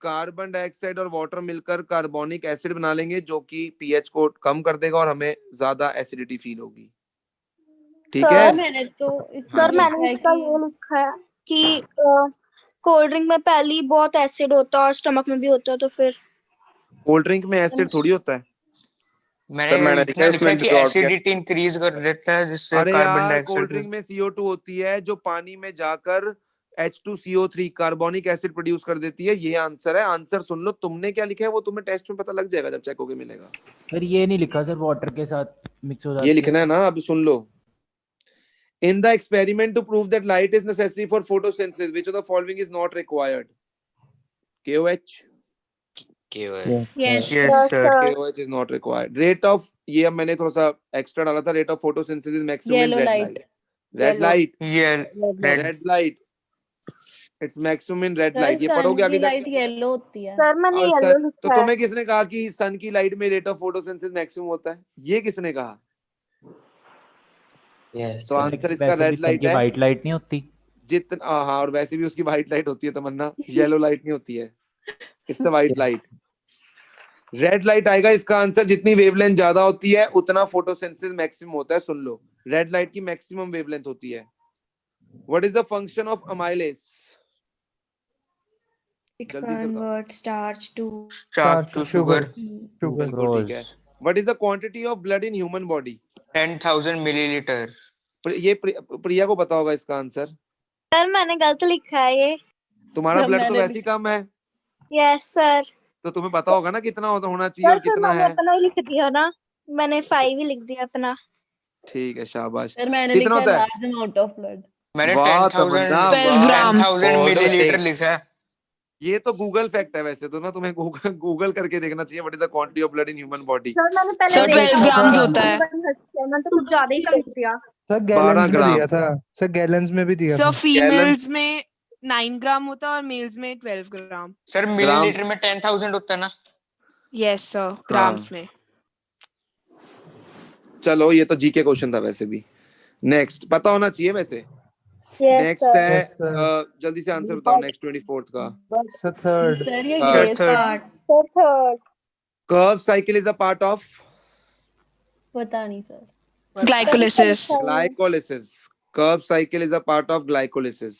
कार्बन डाइऑक्साइड और वाटर मिलकर कार्बोनिक एसिड बना लेंगे जो कि पीएच को कम कर देगा और हमें ज्यादा एसिडिटी फील होगी। ठीक है। मैंने तो सर मैंने इसका ये लिखा है कि कोल्ड ड्रिंक में पहले ही बहुत एसिड होता है और स्टमक में भी होता है, तो फिर कोल्ड ड्रिंक में एसिड थोड़ी होता है। मैंने लिखा है, लिखा उसमें कि drop किया। एसिडिटी इंक्रीज कर देता है जिससे अरे कार्बन यार डाइऑक्साइड। कोल्ड ड्रिंक में CO2 होती है जो पानी में जाकर H2CO3 कार्बोनिक एसिड प्रोड्यूस कर देती है। ये आंसर है। आंसर सुन लो, तुमने क्या लिखा है वो तुम्हें टेस्ट में पता लग जाएगा जब चेक होके मिलेगा। सर ये नहीं लिखा सर, वाटर के साथ मिक्स हो जाती ये है। लिखना है ना, अब सुन लो। In the experiment to prove that light is necessary for photosynthesis, which of the following is not required? KOH. Yes, sir. KOH is not required. Rate of, ये अब मैंने थोड़ा सा एक्स्ट्रा डाला था, rate of photosynthesis maximum in Yellow red light. light. Red light. Red. Red light. It's maximum in red sir light. ये सन पढ़ोगे की आगे लाइट तक। येलो होती है। सर मैंने और येलो तो लिखा है। तुम्हें किसने कहा कि सन की लाइट में रेट ऑफ फोटोसिंथेसिस मैक्सिमम होता है? ये किसने कहा? तो आंसर इसका वैसे भी रेड सर लाइट की है। वाइट लाइट नहीं होती। जितना हाँ, और वैसे भी उसकी व्हाइट लाइट होती है तमन्ना, येलो लाइट नहीं होती है। It's a white light. Red light आएगा इसका आंसर। जितनी वेवलेंथ ज्यादा होती है उतना फोटोसिंथेसिस मैक्सिमम होता है। सुन लो, रेड लाइट की मैक्सिमम वेवलेंथ होती है। What is the function of amylase? It जल्दी से बताओ। converts starch to Starch to sugar. बिल्कुल ठीक है। What is the quantity of blood in human body? 10,000 milliliter. ये प्रिया को पता होगा इसका आंसर। सर मैंने गलत लिखा है ये। तुम्हारा सर, ब्लड तो मैंने वैसे ही कम है, यस सर। तो तुम्हें पता होगा ना कितना होना चाहिए सर और फिर कितना मैंने है। अपना ही लिख दिया ना, मैंने 5 ही लिख दिया अपना। ठीक है, शाबाश। सर मैंने कितना लिखा है होता है? Large amount of blood. मैंने वाह 10,000 तमन्ना, 12 ग्राम। 10,000 milliliter लिखा है। ये तो गूगल फैक्ट है वैसे तो ना, तुम्हें गूगल करके देखना चाहिए। What is the quantity of blood in human body? Sir मैंने पहले सर, 12 देखा ग्राम्स था, होता है। मैंने तो कुछ ज्यादा ही कम लिख दिया। सर 12 गैलेंस में ग्राम। दिया था। सर गैलेंस में भी दिया सर था। फीमेल्स में 9 ग्राम होता है और मेल्स में 12 ग्राम। सर मिलीलीटर में 10,000 होता है ना। यस सर, ग्राम्स में। चलो, ये तो जीके क्वेश्चन था वैसे भी। नेक्स्ट पता होना चाहिए वैसे। Yes, next sir. है Yes, sir. जल्दी से आंसर बताओ। नेक्स्ट 24th का। Sir third. सर ये Third. Grace Third. Sir, third. Krebs cycle is a part of पता नहीं sir. Glycolysis. Glycolysis. Krebs cycle is a part of glycolysis.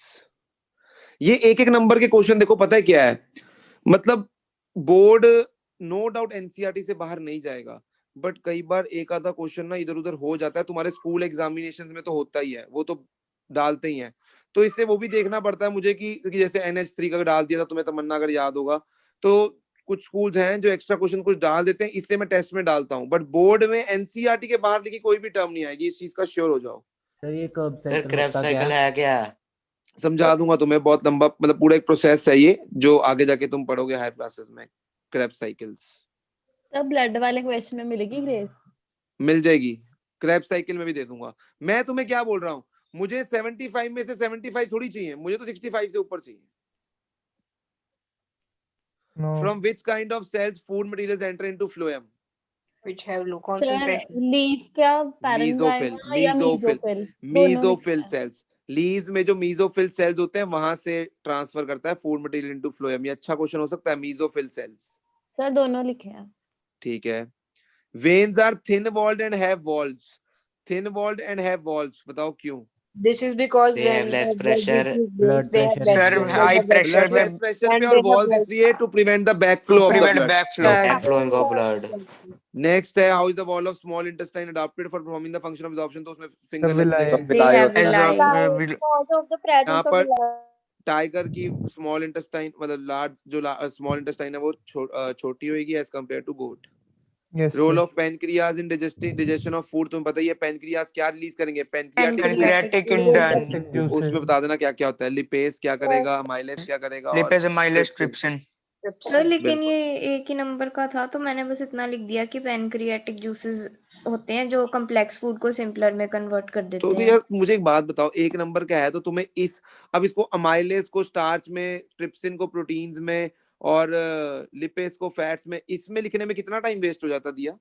ये एक एक नंबर के क्वेश्चन देखो, पता है क्या है मतलब। बोर्ड नो डाउट एनसीईआरटी से बाहर नहीं जाएगा, बट कई बार एक आधा क्वेश्चन ना इधर उधर हो जाता है। तुम्हारे स्कूल एग्जामिनेशन में तो होता ही है, वो तो डालते ही हैं। तो इसलिए वो भी देखना पड़ता है मुझे कि क्योंकि जैसे NH3 का डाल दिया था तुम्हें तमन्ना, अगर याद होगा तो कुछ स्कूल्स हैं जो एक्स्ट्रा क्वेश्चन कुछ डाल देते हैं, इसलिए मैं टेस्ट में डालता हूँ। बट बोर्ड में एनसीईआरटी के बाहर लिखी कोई भी टर्म नहीं आएगी, इस चीज का श्योर हो जाओ। सर ये कर्व सर साइकिल क्रैब होता साइकिल क्या? है क्या? समझा दूंगा तुम्हें, बहुत लंबा मतलब पूरा एक प्रोसेस है ये, जो आगे जाके तुम पढ़ोगे हायर क्लासेस में। क्रेब साइकिल्स सर ब्लड वाले क्वेश्चन में मिलेगी ग्रेस? मिल जाएगी। क्रेब साइकिल में भी दे दूंगा। मैं तुम्हें क्या बोल रहा हूँ, मुझे 75 में से 75 थोड़ी चाहिए, मुझे तो 65 से ऊपर चाहिए। No. From which kind of cells food materials enter into phloem? which have low sir concentration. Leaf क्या Mesophil, पैरेंकाइमा या mesophil, mesophyll? mesophil cells। Leaves में जो mesophil cells होते हैं वहां से ट्रांसफर करता है फूड मटेरियल इनटू फ्लोएम। ये अच्छा क्वेश्चन हो सकता है, mesophil cells। सर दोनों लिखे हैं। ठीक है। Veins are thin walled and have walls। Thin walled and have walls, बताओ क्यों? This is because They have less pressure. Blood pressure sir है। High pressure Blood less pressure पे और walls इसलिए to prevent the backflow of the prevent blood। backflow. Backflowing of blood. Next है how is the wall of small intestine adapted for performing the function of absorption? तो उसमें finger villi। They have As villi. of Because of the presence यहाँ of पर blood. Tiger की small intestine मतलब large जो small intestine है वो छोटी होगी as compare to goat. Yes, role sir. Of pancreas in digestion of food, तुम्हें पता ही है पैनक्रियाज क्या रिलीज करेंगे? pancreatic indent, Juices. उसमें बता देना क्या क्या होता है। लिपेज क्या करेगा, माइलेज क्या करेगा, और lipase amylase trypsin। सर लेकिन बिल्कुल। ये एक ही नंबर का था, तो मैंने बस इतना लिख दिया कि पैनक्रियाटिक जूसेस होते हैं जो कॉम्प्लेक्स फूड को सिंपलर में कन्वर्ट कर देते तो हैं। यार मुझे एक बात बताओ, एक नंबर का है तो तुम्हें अब इसको अमाइलेज को स्टार्च में, ट्रिप्सिन को प्रोटीन्स में, और लिपेज को फैट्स में, इसमें लिखने में कितना टाइम वेस्ट हो जाता दिया?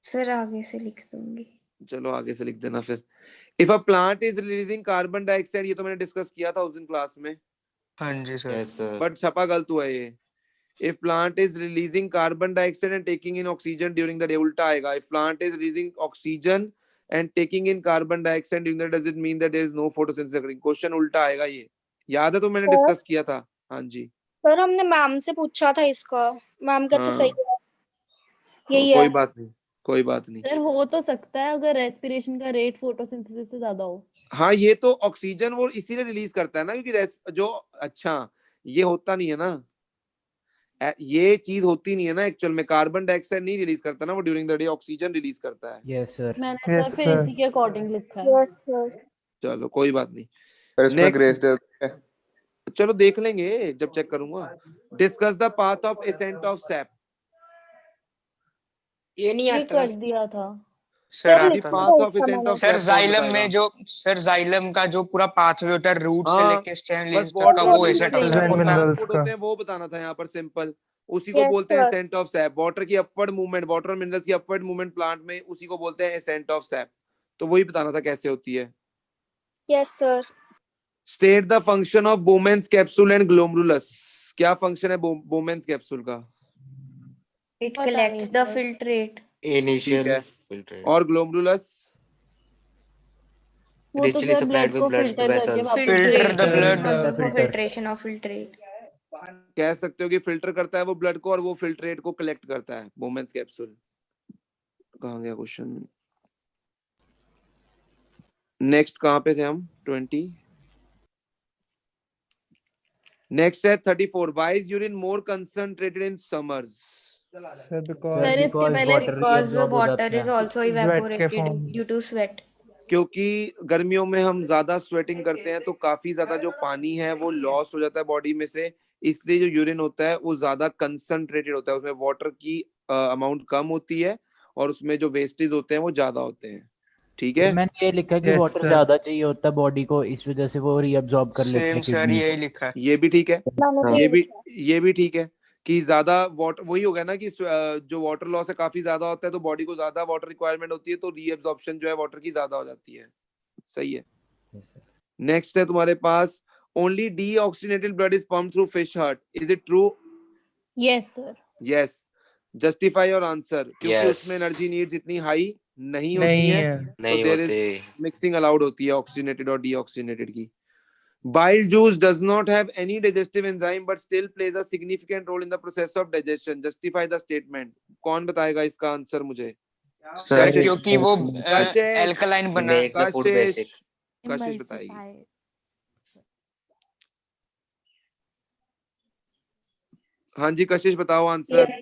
सर आगे से लिख दूंगी। चलो आगे से लिख देना फिर। If a plant is releasing carbon dioxide, ये तो मैंने डिस्कस किया था उस दिन क्लास में, हाँ जी सर। Yes, sir. बट छपा गलत हुआ है ये। If plant is releasing carbon dioxide and taking in oxygen during the day, उल्टा आएगा। If plant is releasing oxygen and taking in carbon dioxide during the day, does it mean that there is no photosynthesis occurring? Question उल्टा आएगा ये, याद है? तो मैंने discuss किया था। हाँ जी, सर हमने मैम से पूछा था इसका, मैम कहते हाँ। सही है, यही कोई है। बात नहीं, कोई बात नहीं। सर हो तो सकता है अगर रेस्पिरेशन का रेट फोटोसिंथेसिस से ज्यादा हो। हाँ, ये तो ऑक्सीजन वो इसीलिए रिलीज करता है ना, क्योंकि जो अच्छा ये होता नहीं है ना, ये चीज होती नहीं है ना एक्चुअल में। कार्बन डाइऑक्साइड नहीं रिलीज करता ना वो during the day, oxygen release करता है। Yes sir. मैंने Yes, सर फिर sir. इसी के अकॉर्डिंग लिखा है। Yes, sir. चलो कोई बात नहीं। फिर इसमें नेक्स्ट, ग्रेस दे देते हैं। चलो देख लेंगे जब चेक करूंगा। Discuss the path of ascent of SAP. ये नहीं ये आता कर दिया था। सर जी, आता path of ascent of sir SAP कौन जाइलम बताएगा? में जो सर जाइलम का जो पूरा पाथवे होता है रूट से हाँ, लेके स्टेम बस लीव्स तक वाटर का, वो एसेंट ऑफ मॉलिक्यूल्स सैप हैं, वो होता है। ट्रांसपोर्ट होते हैं, वो बताना था यहाँ पर सिंपल। उसी को Yes, बोलते हैं sir. Ascent of SAP. Water की अपवर्ड मूवमेंट, वाटर और मिनरल्स की अपवर्ड मूवमेंट प्लांट में, उसी को बोलते हैं एसेंट ऑफ सैप। तो वही बताना था कैसे होती है। Yes, sir. State the function of बोमेंस capsule and glomerulus. क्या फंक्शन है बोमेंस कैप्सूल का? It पता collects नहीं the सर। filtrate. ठीक Initial है। filtrate. और ग्लोमेरुलस? वो तो Richly sir supplied blood with को blood फिल्टर करके vessels. वापस Filter Filtrate the is blood. responsible for filter. filtration of filtrate. कह सकते हो कि फिल्टर करता है वो ब्लड को और वो फिल्ट्रेट को कलेक्ट करता है बोमेंस कैप्सूल। कहाँ गया क्वेश्चन? नेक्स्ट कहाँ पे थे हम? 20। नेक्स्ट है 34। Why is urine more concentrated in summers? Sir, because sir इसके because पहले water Because reabsorb हो water जाते is हैं। also sweat के evaporated form due to sweat. क्योंकि गर्मियों में हम ज्यादा स्वेटिंग करते हैं तो काफी ज्यादा जो पानी है वो लॉस हो जाता है बॉडी में से, इसलिए जो यूरिन होता है वो ज्यादा कंसंट्रेटेड होता है, उसमें वाटर की अमाउंट कम होती है और उसमें जो वेस्टेज होते हैं वो ज्यादा होते हैं। ठीक है, मैंने ये लिखा कि Yes, वाटर sir. ज्यादा चाहिए होता है बॉडी को, इस वजह से वो रीअब्सॉर्ब कर लेते सेम हैं सर किडनी। यही लिखा है। ये भी ठीक है, मैंने भी ये भी ठीक है कि ज्यादा वाटर, वही हो गया ना कि जो वाटर लॉस है काफी ज्यादा होता है तो बॉडी को ज्यादा वाटर रिक्वायरमेंट होती है तो रीअब्सॉर्प्शन जो है वाटर की ज्यादा हो जाती है। सही है। नेक्स्ट है तुम्हारे पास only deoxygenated blood is pumped through fish heart. Is it true? Yes sir. Yes. Justify your answer. क्योंकि Yes. उसमें एनर्जी नीड्स इतनी हाई नहीं होती नहीं हैं, है। तो नहीं देयर होते। इज मिक्सिंग अलाउड होती है ऑक्सीजनेटेड और डीऑक्सीजनेटेड की। Bile juice does not have any digestive enzyme but still plays a significant role in the process of digestion. Justify the statement. कौन बताएगा इसका आंसर मुझे? सर कशिश। क्योंकि वो कशिश। एल्कलाइन बना। Makes the food basic. कशिश बताएगी। हाँ जी कशिश बताओ आंसर।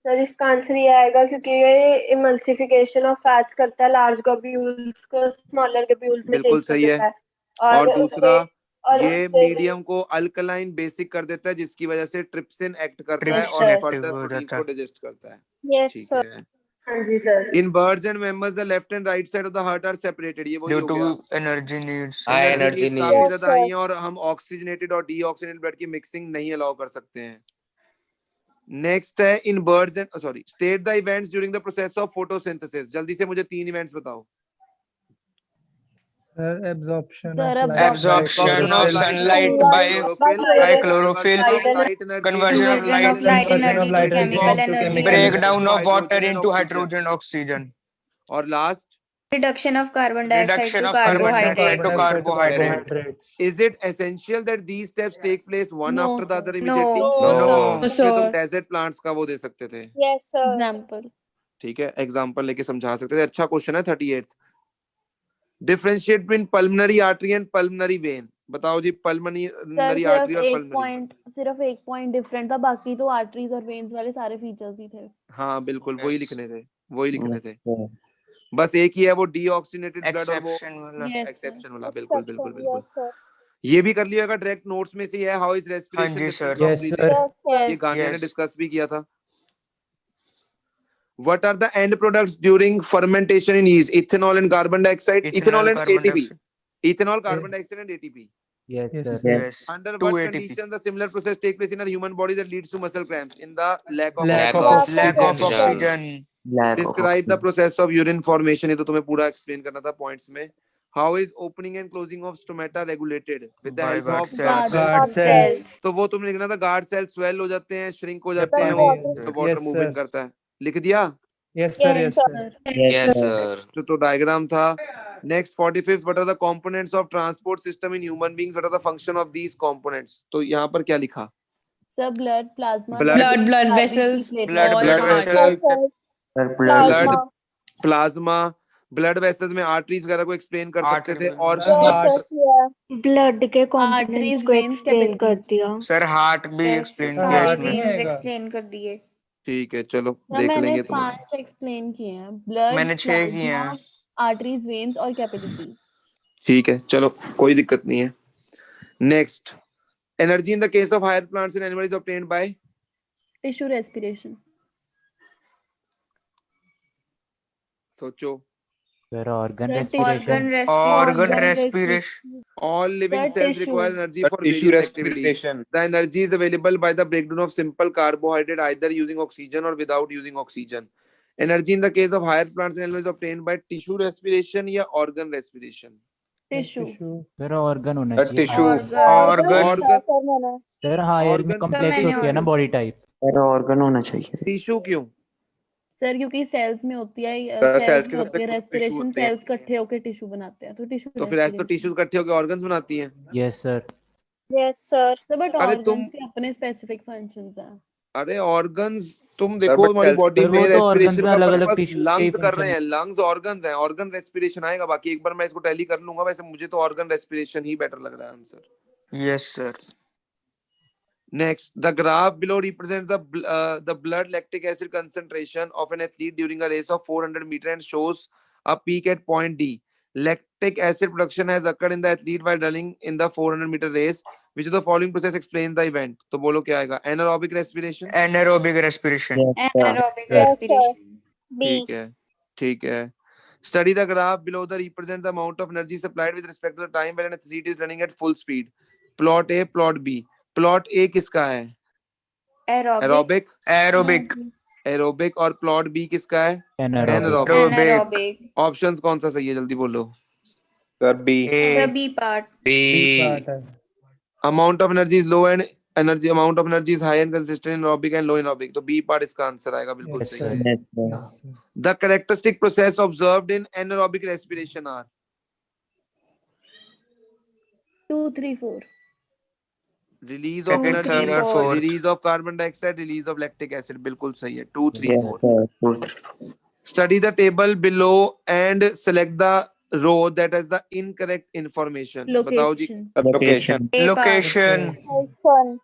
सर इसका आंसर ये आएगा क्योंकि ये इमल्सिफिकेशन ऑफ फैट्स करता है, लार्ज ग्लोब्यूल्स को स्मॉलर ग्लोब्यूल्स में बिल्कुल चेंज कर सही देता है। है। और दूसरा और ये उससे भी मीडियम को अल्कलाइन बेसिक कर देता है जिसकी वजह से ट्रिप्सिन एक्ट करता है ट्रिप्सिन और एक्टिव फर्दर हो प्रोटीन्स जाता को है। डाइजेस्ट करता है। Yes, ठीक sir. है। हाँ जी sir. In birds and mammals the left and right side of the heart are separated. ये वही ड्यू हो टू गया। Energy needs. High energy energy needs काफी needs. ज्यादा हाई है और हम ऑक्सीजनेटेड और डीऑक्सीजनेटेड ब्लड की मिक्सिंग नहीं अलाउ कर सकते हैं। नेक्स्ट है in birds and sorry state the events during the process of photosynthesis. जल्दी से मुझे 3 इवेंट्स बताओ। Sir, absorption Sir, of light by Absorption of chlorophyll. sunlight by chlorophyll, chlorophyll, conversion of Conversion light of light Conversion of energy to light energy chemical into energy. chemical breakdown into of water hydrogen and into oxygen. hydrogen oxygen, और last Reduction of carbon dioxide reduction to of carbon carbohydrate. dioxide to Carbon dioxide to carbohydrate. carbohydrates. is it essential that these steps take place one No, after the sir. other immediately? No. No. इसमें तुम desert plants का वो दे सकते थे। Yes, sir. Example. ठीक है, example लेके समझा सकते थे। अच्छा क्वेश्चन है 38। Differentiate between pulmonary artery and pulmonary vein. बताओ जी, सर पल्मोनरी सिर्फ आर्टरी और एक पल्मोनरी। पॉइंट डिफरेंट था, बाकी तो आर्टरीज और वेन्स वाले सारे फीचर्स ही थे। हाँ बिल्कुल वही Yes. लिखने थे, वही लिखने थे। बस एक ही है वो डीऑक्सीनेटेड ब्लड और वो Exception वाला। Yes, एक्सेप्शन वाला। बिल्कुल बिल्कुल Exception. बिल्कुल। Yes, sir. ये भी कर लिएगा, डायरेक्ट नोट्स में से ही है। हाउ इज हाँ रेस्पिरेशन जी different sir. From Yes, breathing. sir. Yes, sir. ये गानिया ने Yes. डिस्कस भी किया था। What are the end products during fermentation in yeast? Ethanol and carbon dioxide. Ethanol and carbon ATP. dioxide. Ethanol, carbon dioxide and ATP. Yes, Yes. sir. Yes. Under 2 what ATP. conditions the similar process take place in a human body that leads to muscle cramps? In the lack of Lack Lack of of Lack of oxygen. oxygen. Describe the process of urine formation. ये तो तुम्हें पूरा explain करना था points में। How is opening and closing of stomata regulated? With the By help guard of cells. Guard cells. तो वो तुमने लिखना था guard cells swell हो जाते हैं, shrink हो जाते हैं, पानी- वो तो water Yes, movement sir. करता है। लिख दिया? Yes, sir. Yes, sir. Yes, sir. तो डायग्राम था। Next 45, what are the components of transport system in human beings, what are the function of these components. तो यहाँ पर क्या लिखा? Sir blood, plasma, Blood, blood vessels, Blood और blood heart. vessel, sir blood, plasma, blood vessels में arteries वगैरह को explain कर सकते थे, और ब्लड के आर्टरीज कंपोनेंट्स को वेन्स एक्सप्लेन कर दिया। सर हार्ट भी यस एक्सप्लेन सारे किया heart इसमें। में वेन्स आएगा। एक्सप्लेन कर दिए। ठीक है चलो ना देख मैंने लेंगे तुम्हें। 5 एक्सप्लेन किए हैं, ब्लड, मैंने 6 किए हैं। आर्टरीज, वेन्स और कैपिलरीज। ठीक है चलो कोई दिक्कत नहीं है। Next, energy in the case of higher plants and animals obtained by tissue respiration. सोचो। Sir organ Sir, respiration. Organ respiration. All living Sir, cells tissue. require energy The for tissue various activities. respiration. The energy is available by the breakdown of simple carbohydrate, either using oxygen or without using oxygen. Energy in the case of higher plants and animals is obtained by tissue respiration या organ respiration. Tissue. Sir organ होना The चाहिए। tissue. Organ sir higher में organ- complex मैंने होती है ना body type. Sir organ होना चाहिए। टिश्यू क्यों? सर क्योंकि सेल्स में होती है, cells सेल्स के में सब होती है tissue रेस्पिरेशन, होते हैं। सेल्स इकट्ठे होकर टिश्यू बनाते हैं, तो टिश्यू तो फिर ऐसे तो टिश्यूज इकट्ठे होकर ऑर्गन्स बनाती हैं। Yes sir. बट अरे ऑर्गन्स तुम- के अपने स्पेसिफिक फंक्शंस हैं। अरे ऑर्गन्स तुम Sir, देखो but हमारी cells- बॉडी सर, वो में तो organs रेस्पिरेशन में का अलग-अलग पर्पस tissues के ही लंग्स कर function रहे है। हैं, लंग्स ऑर्गन्स हैं, ऑर्गन रेस्पिरेशन आएगा। बाकी एक बार मैं इसको टैली कर लूंगा, वैसे मुझे तो ऑर्गन रेस्पिरेशन ही बेटर लग रहा है answer. Yes sir. Next, the graph below represents the blood lactic acid concentration of an athlete during a race of 400 meter and shows a peak at point D. Lactic acid production has occurred in the athlete while running in the 400 meter race. Which of the following process explains the event? तो बोलो क्या आएगा? Anaerobic respiration? Anaerobic respiration. Anaerobic respiration. ठीक है, ठीक है। Study the graph below that represents the amount of energy supplied with respect to the time when an athlete is running at full speed. Plot A, plot B. Plot A किसका है? Aerobic. Aerobic. Aerobic. और plot B किसका है? Anaerobic. Anaerobic. Options कौन सा सही है, जल्दी बोलो। Sir, B. The B part. part है। Amount of energy is low and energy amount of energy is high and consistent in aerobic and low in aerobic, तो बी पार्ट इसका answer आएगा, बिल्कुल Yes, सही sir. है। Yes, sir. The characteristic process observed in anaerobic respiration are 2, 3, 4। Release of Second, energy, third और fourth. Release of carbon dioxide, release of lactic acid, बिल्कुल सही है। 2, 3, 4। Study the table below and select the row that has the incorrect information. बताओ जी। Location. Location. A part. Location.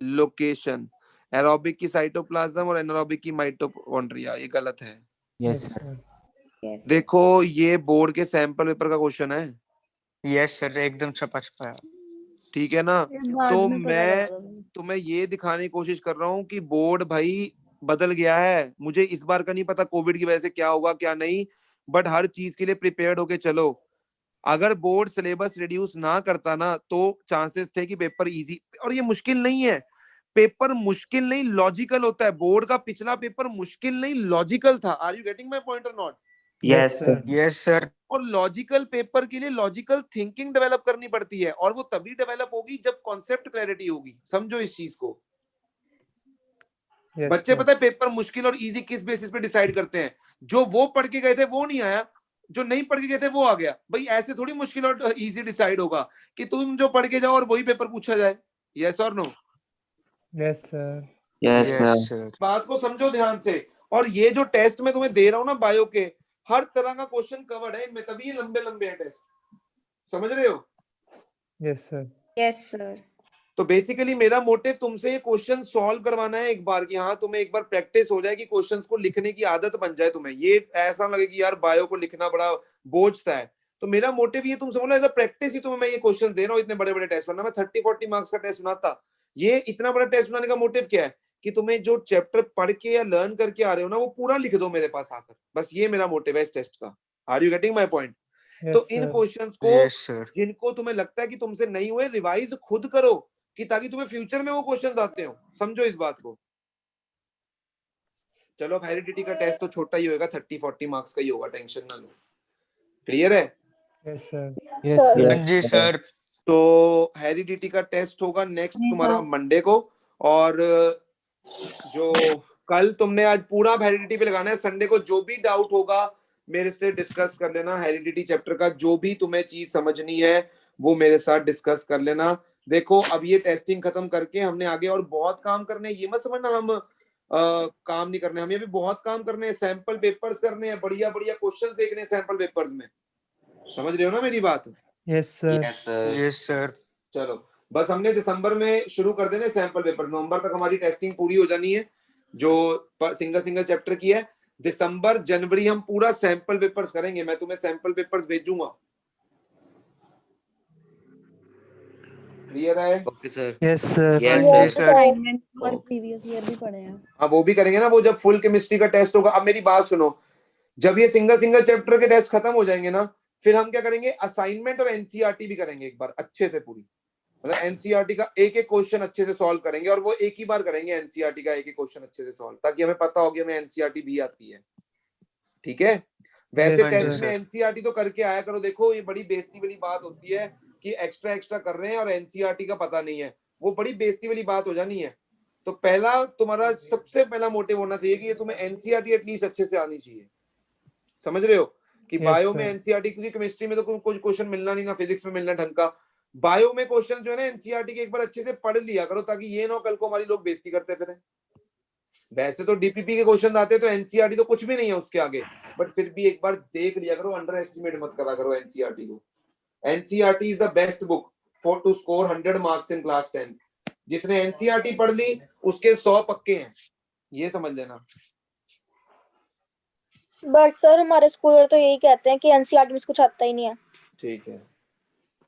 Location, aerobic की cytoplasm और anaerobic की mitochondria, ये गलत है। Yes sir. Yes. देखो ये बोर्ड के सैंपल पेपर का क्वेश्चन है, यस सर, एकदम छपा छपा। ठीक है ना। बाद तो में पता मैं लगा। तुम्हें ये दिखाने की कोशिश कर रहा हूँ कि बोर्ड भाई बदल गया है। मुझे इस बार का नहीं पता कोविड की वजह से क्या होगा क्या नहीं, बट हर चीज के लिए प्रिपेयर्ड होके चलो। अगर बोर्ड सिलेबस रिड्यूस ना करता ना तो चांसेस थे कि पेपर इजी, और ये मुश्किल नहीं है, पेपर मुश्किल नहीं लॉजिकल होता है। बोर्ड का पिछला पेपर मुश्किल नहीं लॉजिकल था। Are you getting my point और नॉट? Yes, sir. Yes sir. और लॉजिकल पेपर के लिए लॉजिकल थिंकिंग डेवलप करनी पड़ती है, और वो तभी डेवलप होगी जब कॉन्सेप्ट क्लैरिटी होगी। समझो इस चीज को। Yes, बच्चे sir. पता है पेपर मुश्किल और इजी किस बेसिस पे डिसाइड करते हैं? जो वो पढ़ के गए थे वो नहीं आया, जो नहीं पढ़ के गए थे वो आ गया। भाई ऐसे थोड़ी मुश्किल और इजी डिसाइड होगा कि तुम जो पढ़ के जाओ और वही पेपर पूछा जाए। यस और no? Yes, sir. Yes sir. बात को समझो ध्यान से। और ये जो टेस्ट मैं तुम्हें दे रहा हूँ ना बायो के, हर तरह का क्वेश्चन कवर्ड है इनमें, तभी ये लंबे लंबे है टेस्ट। समझ रहे हो? Yes, sir. Yes, sir. तो बेसिकली मेरा मोटिव तुमसे ये क्वेश्चन सॉल्व करवाना है एक बार, कि हाँ तुम्हें एक बार प्रैक्टिस हो जाए कि क्वेश्चंस को लिखने की आदत बन जाए तुम्हें। ये ऐसा लगे कि यार बायो को लिखना बड़ा बोझ सा है, तो मेरा मोटिव ये तुम समझ लो एज अ प्रैक्टिस ही तुम्हें मैं ये क्वेश्चन दे रहा हूँ। इतने बड़े बड़े टेस्ट, वरना मैं 30-40 मार्क्स का टेस्ट बनाता। ये इतना बड़ा टेस्ट बनाने का मोटिव क्या है कि तुम्हें जो चैप्टर पढ़ के या लर्न करके आ रहे हो ना वो पूरा लिख दो मेरे पास आकर। बस ये मेरा मोटिव है इस टेस्ट का। Are you getting my point? Yes, तो इन sir. क्वेश्चंस को यस सर। जिनको तुम्हें लगता है कि तुमसे नहीं हुए, रिवाइज खुद करो, कि ताकि तुम्हें फ्यूचर में वो क्वेश्चंस आते हो। समझो इस बात को। चलो अब हेरिडिटी का टेस्ट तो छोटा ही होगा, 30-40 मार्क्स का ही होगा, टेंशन ना लो। क्लियर है? Yes, sir. Yes sir. हाँ जी सर। तो हेरिडिटी का टेस्ट होगा नेक्स्ट तुम्हारा मंडे को, और जो कल तुमने आज पूरा हेरिडिटी पे लगाना है। संडे को जो भी डाउट होगा मेरे से डिस्कस कर लेना। हेरिडिटी चैप्टर का जो भी तुम्हें चीज समझनी है वो मेरे साथ डिस्कस कर लेना। देखो अब ये टेस्टिंग खत्म करके हमने आगे और बहुत काम करने, ये मत समझना हम काम नहीं करने, हमें भी बहुत काम करने हैं, सैंपल पेपर्स करने हैं, बढ़िया बढ़िया क्वेश्चन देखने हैं सैंपल पेपर्स में। समझ रहे हो ना मेरी बात? Yes sir. Yes sir. चलो बस हमने दिसंबर में शुरू कर देने सैंपल पेपर, नवंबर तक हमारी टेस्टिंग पूरी हो जानी है जो सिंगल सिंगल चैप्टर की है। दिसंबर जनवरी हम पूरा सैंपल पेपर्स करेंगे, मैं तुम्हें सैंपल पेपर्स भेजूंगा। क्लियर है? Okay sir. Yes sir. Yes Yes, sir. assignment और previous year भी पढ़े हैं। हाँ वो भी करेंगे ना, वो जब फुल केमिस्ट्री का टेस्ट होगा। अब मेरी बात सुनो, जब ये सिंगल सिंगल चैप्टर के टेस्ट खत्म हो जाएंगे ना, फिर हम क्या करेंगे, असाइनमेंट और एनसीईआरटी भी करेंगे एक बार अच्छे से पूरी। मतलब एनसीईआरटी का एक एक क्वेश्चन अच्छे से सॉल्व करेंगे, और वो एक ही बार करेंगे एनसीईआरटी का एक एक क्वेश्चन अच्छे से सॉल्व, ताकि हमें पता हो कि हमें एनसीईआरटी भी आती है। ठीक है? वैसे Yes, टेस्ट sir. में एनसीईआरटी तो करके आया करो। देखो ये बड़ी बेइज्जती वाली बात होती है कि एक्स्ट्रा कर रहे हैं और एनसीईआरटी का पता नहीं है, वो बड़ी बेइज्जती वाली बात हो जानी है। तो पहला तुम्हारा सबसे पहला मोटिव होना चाहिए कि ये तुम्हें एनसीईआरटी एटलीस्ट अच्छे से आनी चाहिए। समझ रहे हो कि Yes, बायो में sir. एनसीईआरटी, क्योंकि केमिस्ट्री में तो कुछ क्वेश्चन मिलना नहीं, ना फिजिक्स में मिलना ढंग का। बायो में क्वेश्चन जो है ना एनसीईआरटी के एक बार अच्छे से पढ़ लिया करो, ताकि ये ना हो कल को हमारी लोग बेइज्जती करते फिरें। वैसे तो डीपीपी के क्वेश्चन आते हैं तो एनसीईआरटी तो कुछ भी नहीं है उसके आगे, बट फिर भी एक बार देख लिया करो, अंडर एस्टिमेट मत करा करो एनसीईआरटी को। NCERT is the best book for to score 100 marks in class 10। जिसने एनसीईआरटी पढ़ ली उसके 100 पक्के हैं, ये समझ लेना। बट सर हमारे स्कूल में तो यही कहते हैं कि एनसीईआरटी में कुछ आता ही नहीं है। ठीक है,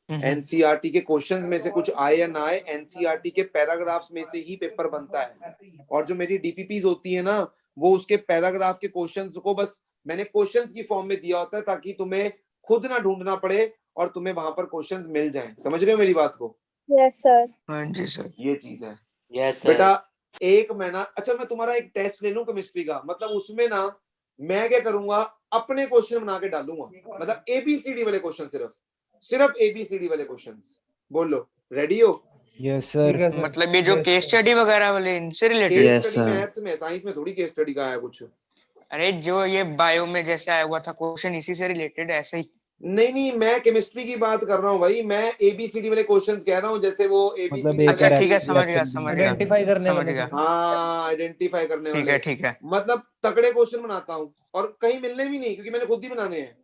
एनसीईआरटी के क्वेश्चन में से कुछ आए या ना आए, एनसीईआरटी के पैराग्राफ्स में से ही पेपर बनता है। और जो मेरी डीपीपीज होती है ना, वो उसके पैराग्राफ के क्वेश्चंस को बस मैंने क्वेश्चंस की फॉर्म में दिया होता है, ताकि तुम्हें खुद ना ढूंढना पड़े और तुम्हें वहां पर क्वेश्चंस मिल जाएं। समझ रहे हो मेरी बात को? Yes sir. हाँ जी सर। ये चीज है। Yes sir. बेटा एक महीना, अच्छा मैं तुम्हारा एक टेस्ट ले लूं केमिस्ट्री का, मतलब उसमें ना मैं क्या करूंगा, अपने क्वेश्चन बना के डालूंगा, मतलब एबीसीडी वाले क्वेश्चन, सिर्फ एबीसीडी वाले क्वेश्चंस। बोलो रेडी हो? यस ठीक है सर। सर। मतलब ये जो Yes, केस sir. स्टडी वगैरह वाले इनसे related? Case Yes, study sir. Maths में, साइंस में थोड़ी केस स्टडी का है कुछ। अरे जो ये बायो में जैसे आया हुआ था क्वेश्चन, इसी से रिलेटेड ऐसे ही? नहीं मैं केमिस्ट्री की बात कर रहा हूँ भाई, मैं एबीसीडी वाले क्वेश्चंस कह रहा हूँ, जैसे वो मतलब एबीसीडी। एक अच्छा ठीक है, rapid समझ गया reaction समझ भी गया आइडेंटिफाई करने समझ वाले गया। सर। हाँ आइडेंटिफाई करने ठीक वाले, है ठीक है। मतलब तगड़े क्वेश्चन बनाता हूँ, और कहीं मिलने भी नहीं, क्योंकि मैंने खुद ही बनाने हैं,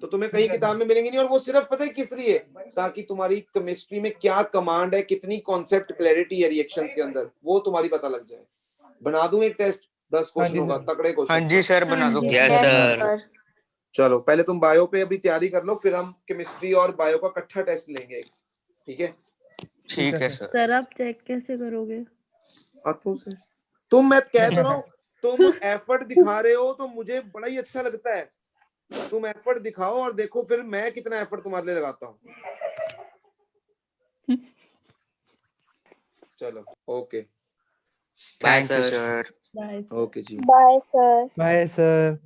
तो तुम्हें कहीं ठीक है किताब में मिलेंगे नहीं। और वो सिर्फ पता है किस लिए, ताकि तुम्हारी केमिस्ट्री में क्या कमांड है, कितनी कॉन्सेप्ट क्लैरिटी है रिएक्शंस के अंदर, वो तुम्हारी पता लग जाए। बना दूं एक टेस्ट 10 हाँ जी क्वेश्चनों का, सर। तगड़े हाँ क्वेश्चन। जी सर, बना दो। Yes sir. चलो पहले तुम बायो पे अभी तैयारी कर लो, फिर हम केमिस्ट्री और बायो का इकट्ठा टेस्ट लेंगे। ठीक है? ठीक है सर। सर आप चेक कैसे करोगे? हाथों से। तुम, मैं कह तो रहा हूँ, तुम एफर्ट दिखा रहे हो तो मुझे बड़ा ही अच्छा लगता है। तुम एफर्ट दिखाओ और देखो फिर मैं कितना एफर्ट तुम्हारे लिए लगाता हूँ। चलो okay, bye thank you sir. Sir. Bye. Okay जी, बाय सर। Bye sir.